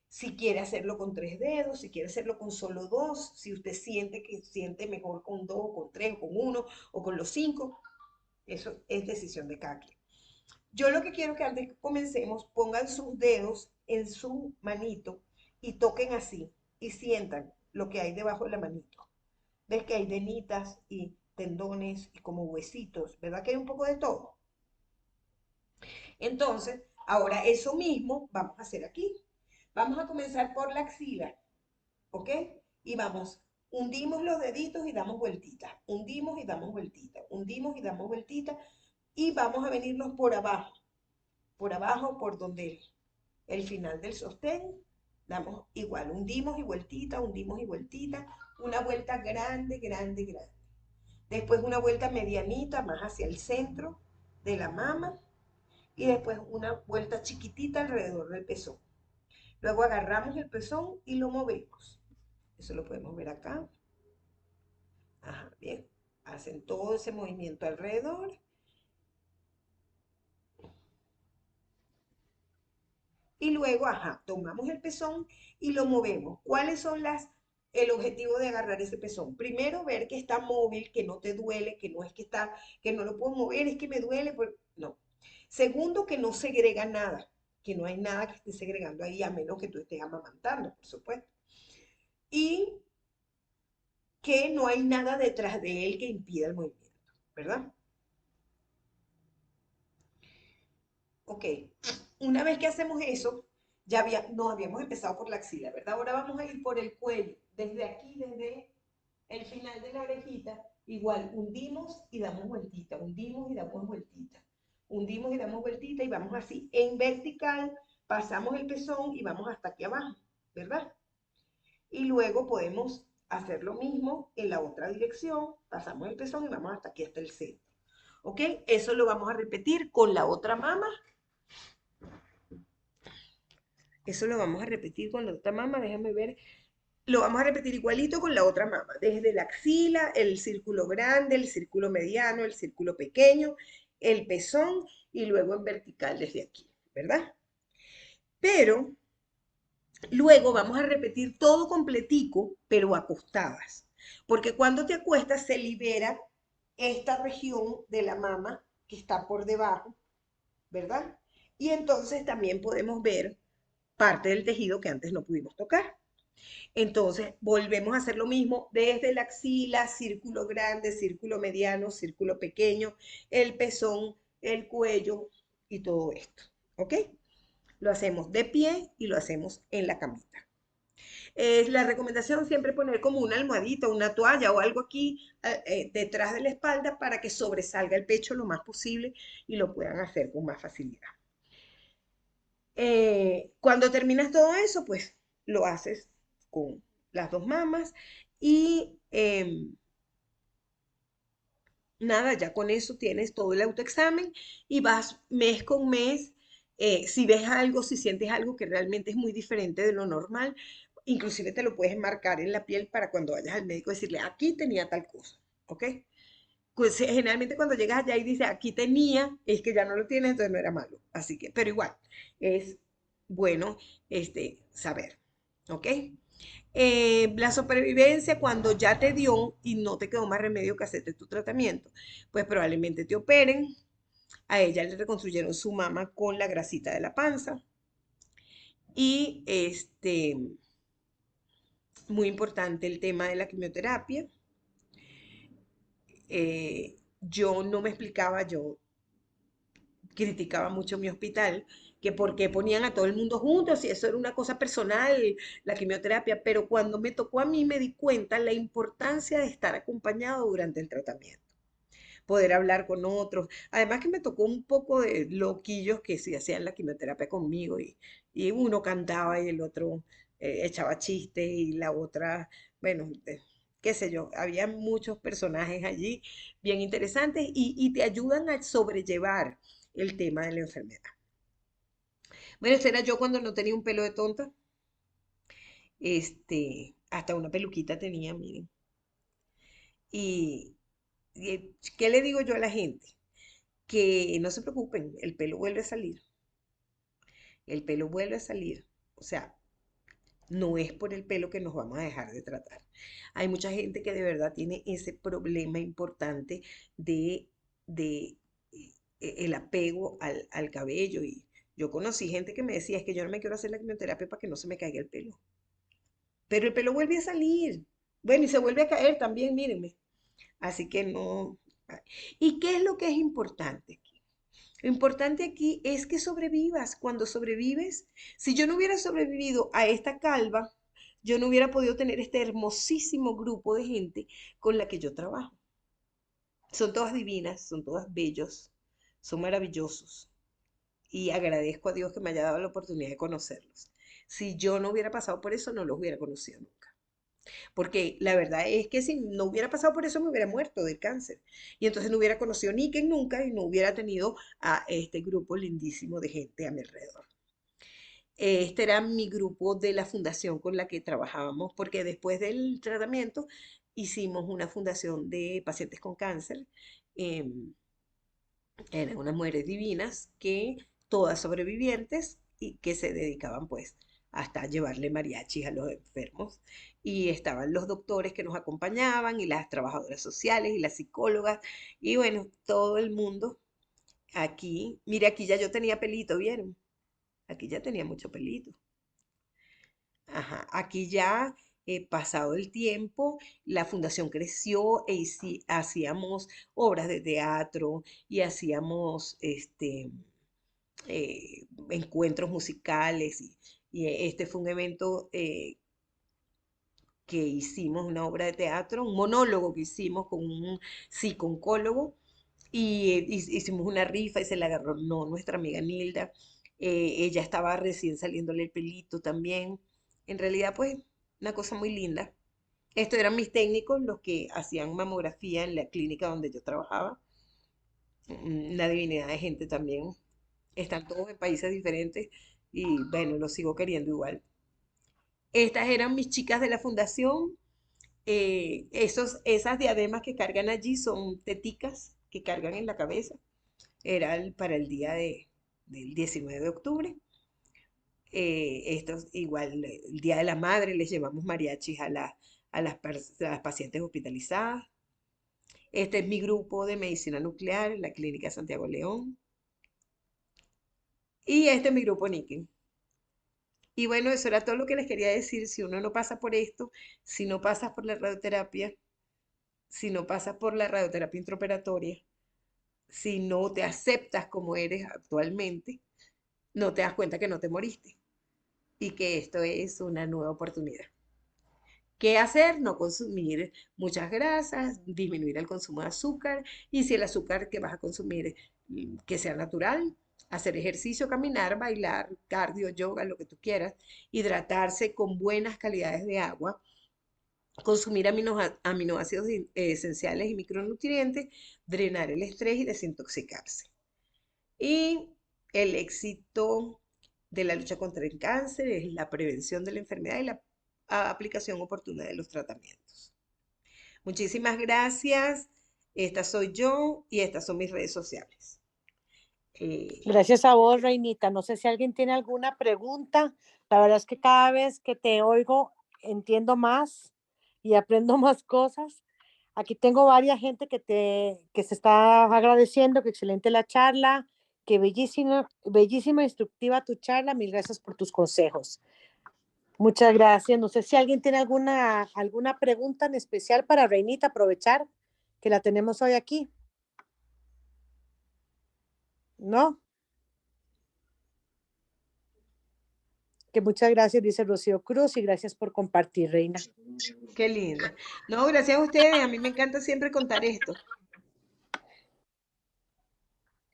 Si quiere hacerlo con tres dedos, si quiere hacerlo con solo dos, si usted siente que siente mejor con dos, con tres, con uno o con los cinco, eso es decisión de cada quien. Yo lo que quiero que antes que comencemos, pongan sus dedos en su manito y toquen así y sientan lo que hay debajo de la manito. Ves que hay venitas y tendones y como huesitos, ¿verdad que hay un poco de todo? Entonces, ahora eso mismo vamos a hacer aquí. Vamos a comenzar por la axila, ¿ok? Y vamos, hundimos los deditos y damos vueltitas, hundimos y damos vueltitas, hundimos y damos vueltitas, y vamos a venirnos por abajo, por donde el final del sostén. Damos igual, hundimos y vueltita, una vuelta grande, grande, grande. Después una vuelta medianita más hacia el centro de la mama y después una vuelta chiquitita alrededor del pezón. Luego agarramos el pezón y lo movemos. Eso lo podemos ver acá. Ajá, bien. Hacen todo ese movimiento alrededor. Y luego, ajá, tomamos el pezón y lo movemos. ¿Cuáles son el objetivo de agarrar ese pezón? Primero, ver que está móvil, que no te duele, que no es que no lo puedo mover, es que me duele. No. Segundo, que no segrega nada, que no hay nada que esté segregando ahí, a menos que tú estés amamantando, por supuesto. Y que no hay nada detrás de él que impida el movimiento, ¿verdad? Ok, una vez que hacemos eso, nos habíamos empezado por la axila, ¿verdad? Ahora vamos a ir por el cuello, desde aquí, desde el final de la orejita, igual hundimos y damos vueltita, hundimos y damos vueltita, hundimos y damos vueltita y vamos así. En vertical pasamos el pezón y vamos hasta aquí abajo, ¿verdad? Y luego podemos hacer lo mismo en la otra dirección, pasamos el pezón y vamos hasta aquí, hasta el centro. ¿Ok? Eso lo vamos a repetir con la otra mama. Eso lo vamos a repetir con la otra mama, déjame ver. Lo vamos a repetir igualito con la otra mama, desde la axila, el círculo grande, el círculo mediano, el círculo pequeño, el pezón y luego en vertical desde aquí, ¿verdad? Pero luego vamos a repetir todo completico, pero acostadas, porque cuando te acuestas se libera esta región de la mama que está por debajo, ¿verdad? Y entonces también podemos ver parte del tejido que antes no pudimos tocar. Entonces, volvemos a hacer lo mismo desde la axila, círculo grande, círculo mediano, círculo pequeño, el pezón, el cuello y todo esto. ¿Ok? Lo hacemos de pie y lo hacemos en la camita. Es la recomendación siempre poner como una almohadita, una toalla o algo aquí detrás de la espalda para que sobresalga el pecho lo más posible y lo puedan hacer con más facilidad. Cuando terminas todo eso, pues lo haces con las dos mamas y nada, ya con eso tienes todo el autoexamen y vas mes con mes. Si ves algo, si sientes algo que realmente es muy diferente de lo normal, inclusive te lo puedes marcar en la piel para cuando vayas al médico decirle, aquí tenía tal cosa, ¿ok? Pues generalmente cuando llegas allá y dices, aquí tenía, es que ya no lo tienes, entonces no era malo. Así que, pero igual, es bueno saber, ¿ok? La supervivencia, cuando ya te dio y no te quedó más remedio que hacerte tu tratamiento, pues probablemente te operen. A ella le reconstruyeron su mama con la grasita de la panza. Y muy importante el tema de la quimioterapia. Yo no me explicaba, yo criticaba mucho mi hospital, que por qué ponían a todo el mundo juntos y eso era una cosa personal, la quimioterapia, pero cuando me tocó a mí me di cuenta la importancia de estar acompañado durante el tratamiento, poder hablar con otros, además que me tocó un poco de loquillos que sí hacían la quimioterapia conmigo y uno cantaba y el otro echaba chistes y la otra, bueno, qué sé yo, había muchos personajes allí bien interesantes y te ayudan a sobrellevar el tema de la enfermedad. Bueno, ese era yo cuando no tenía un pelo de tonta. Hasta una peluquita tenía, miren. Y, ¿qué le digo yo a la gente? Que no se preocupen, el pelo vuelve a salir. El pelo vuelve a salir. O sea, no es por el pelo que nos vamos a dejar de tratar. Hay mucha gente que de verdad tiene ese problema importante de el apego al cabello. Y yo conocí gente que me decía, es que yo no me quiero hacer la quimioterapia para que no se me caiga el pelo. Pero el pelo vuelve a salir. Bueno, y se vuelve a caer también, mírenme. Así que no. ¿Y qué es lo que es importante aquí? Lo importante aquí es que sobrevivas. Cuando sobrevives, si yo no hubiera sobrevivido a esta calva, yo no hubiera podido tener este hermosísimo grupo de gente con la que yo trabajo. Son todas divinas, son todas bellos, son maravillosos y agradezco a Dios que me haya dado la oportunidad de conocerlos. Si yo no hubiera pasado por eso, no los hubiera conocido nunca. Porque la verdad es que si no hubiera pasado por eso, me hubiera muerto del cáncer. Y entonces no hubiera conocido a Niken nunca y no hubiera tenido a este grupo lindísimo de gente a mi alrededor. Este era mi grupo de la fundación con la que trabajábamos, porque después del tratamiento hicimos una fundación de pacientes con cáncer. em, Eran unas mujeres divinas que todas sobrevivientes y que se dedicaban pues hasta llevarle mariachis a los enfermos. Y estaban los doctores que nos acompañaban y las trabajadoras sociales y las psicólogas y bueno, todo el mundo aquí. Mire, aquí ya yo tenía pelito, ¿vieron? Aquí ya tenía mucho pelito. Ajá, aquí ya, pasado el tiempo, la fundación creció e hacíamos obras de teatro y hacíamos encuentros musicales y este fue un evento que hicimos, una obra de teatro, un monólogo que hicimos con un psico-oncólogo y hicimos una rifa y se la agarró no, nuestra amiga Nilda. Ella estaba recién saliéndole el pelito también. En realidad, pues, una cosa muy linda. Estos eran mis técnicos, los que hacían mamografía en la clínica donde yo trabajaba. Una divinidad de gente también. Están todos en países diferentes y bueno, los sigo queriendo igual. Estas eran mis chicas de la fundación. Esas diademas que cargan allí son teticas que cargan en la cabeza. Era para el día del 19 de octubre. Estos, igual, el Día de la Madre, les llevamos mariachis a las pacientes hospitalizadas. Este es mi grupo de medicina nuclear en la Clínica Santiago León. Y este es mi grupo Niken. Y bueno, eso era todo lo que les quería decir. Si uno no pasa por esto, si no pasas por la radioterapia, si no pasas por la radioterapia intraoperatoria, si no te aceptas como eres actualmente, no te das cuenta que no te moriste y que esto es una nueva oportunidad. ¿Qué hacer? No consumir muchas grasas, disminuir el consumo de azúcar y si el azúcar que vas a consumir que sea natural, hacer ejercicio, caminar, bailar, cardio, yoga, lo que tú quieras, hidratarse con buenas calidades de agua, consumir aminoácidos esenciales y micronutrientes, drenar el estrés y desintoxicarse. Y el éxito de la lucha contra el cáncer es la prevención de la enfermedad y la aplicación oportuna de los tratamientos. Muchísimas gracias. Esta soy yo y estas son mis redes sociales. Gracias a vos, Reinita. No sé si alguien tiene alguna pregunta. La verdad es que cada vez que te oigo entiendo más y aprendo más cosas. Aquí tengo varias gente que se está agradeciendo, que excelente la charla, que bellísima, bellísima, instructiva tu charla. Mil gracias por tus consejos. Muchas gracias. No sé si alguien tiene alguna pregunta en especial para Reinita, aprovechar que la tenemos hoy aquí. ¿No? Que muchas gracias, dice Rocío Cruz, y gracias por compartir, Reina. Qué linda. No, gracias a ustedes. A mí me encanta siempre contar esto.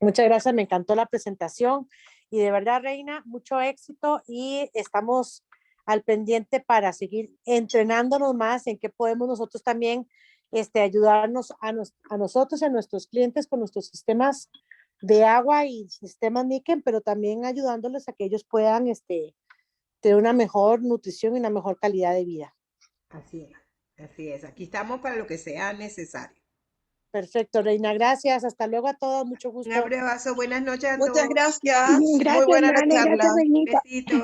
Muchas gracias, me encantó la presentación y de verdad, Reina, mucho éxito y estamos al pendiente para seguir entrenándonos más en qué podemos nosotros también ayudarnos a nosotros y a nuestros clientes con nuestros sistemas de agua y sistemas Niken, pero también ayudándoles a que ellos puedan tener una mejor nutrición y una mejor calidad de vida. Así es, así es. Aquí estamos para lo que sea necesario. Perfecto, Reina, gracias. Hasta luego a todos, mucho Un gusto. abrazo, buenas noches a Muchas todos. gracias. Muy Gracias, buena la Nane, charla. gracias, Reinita. Besitos.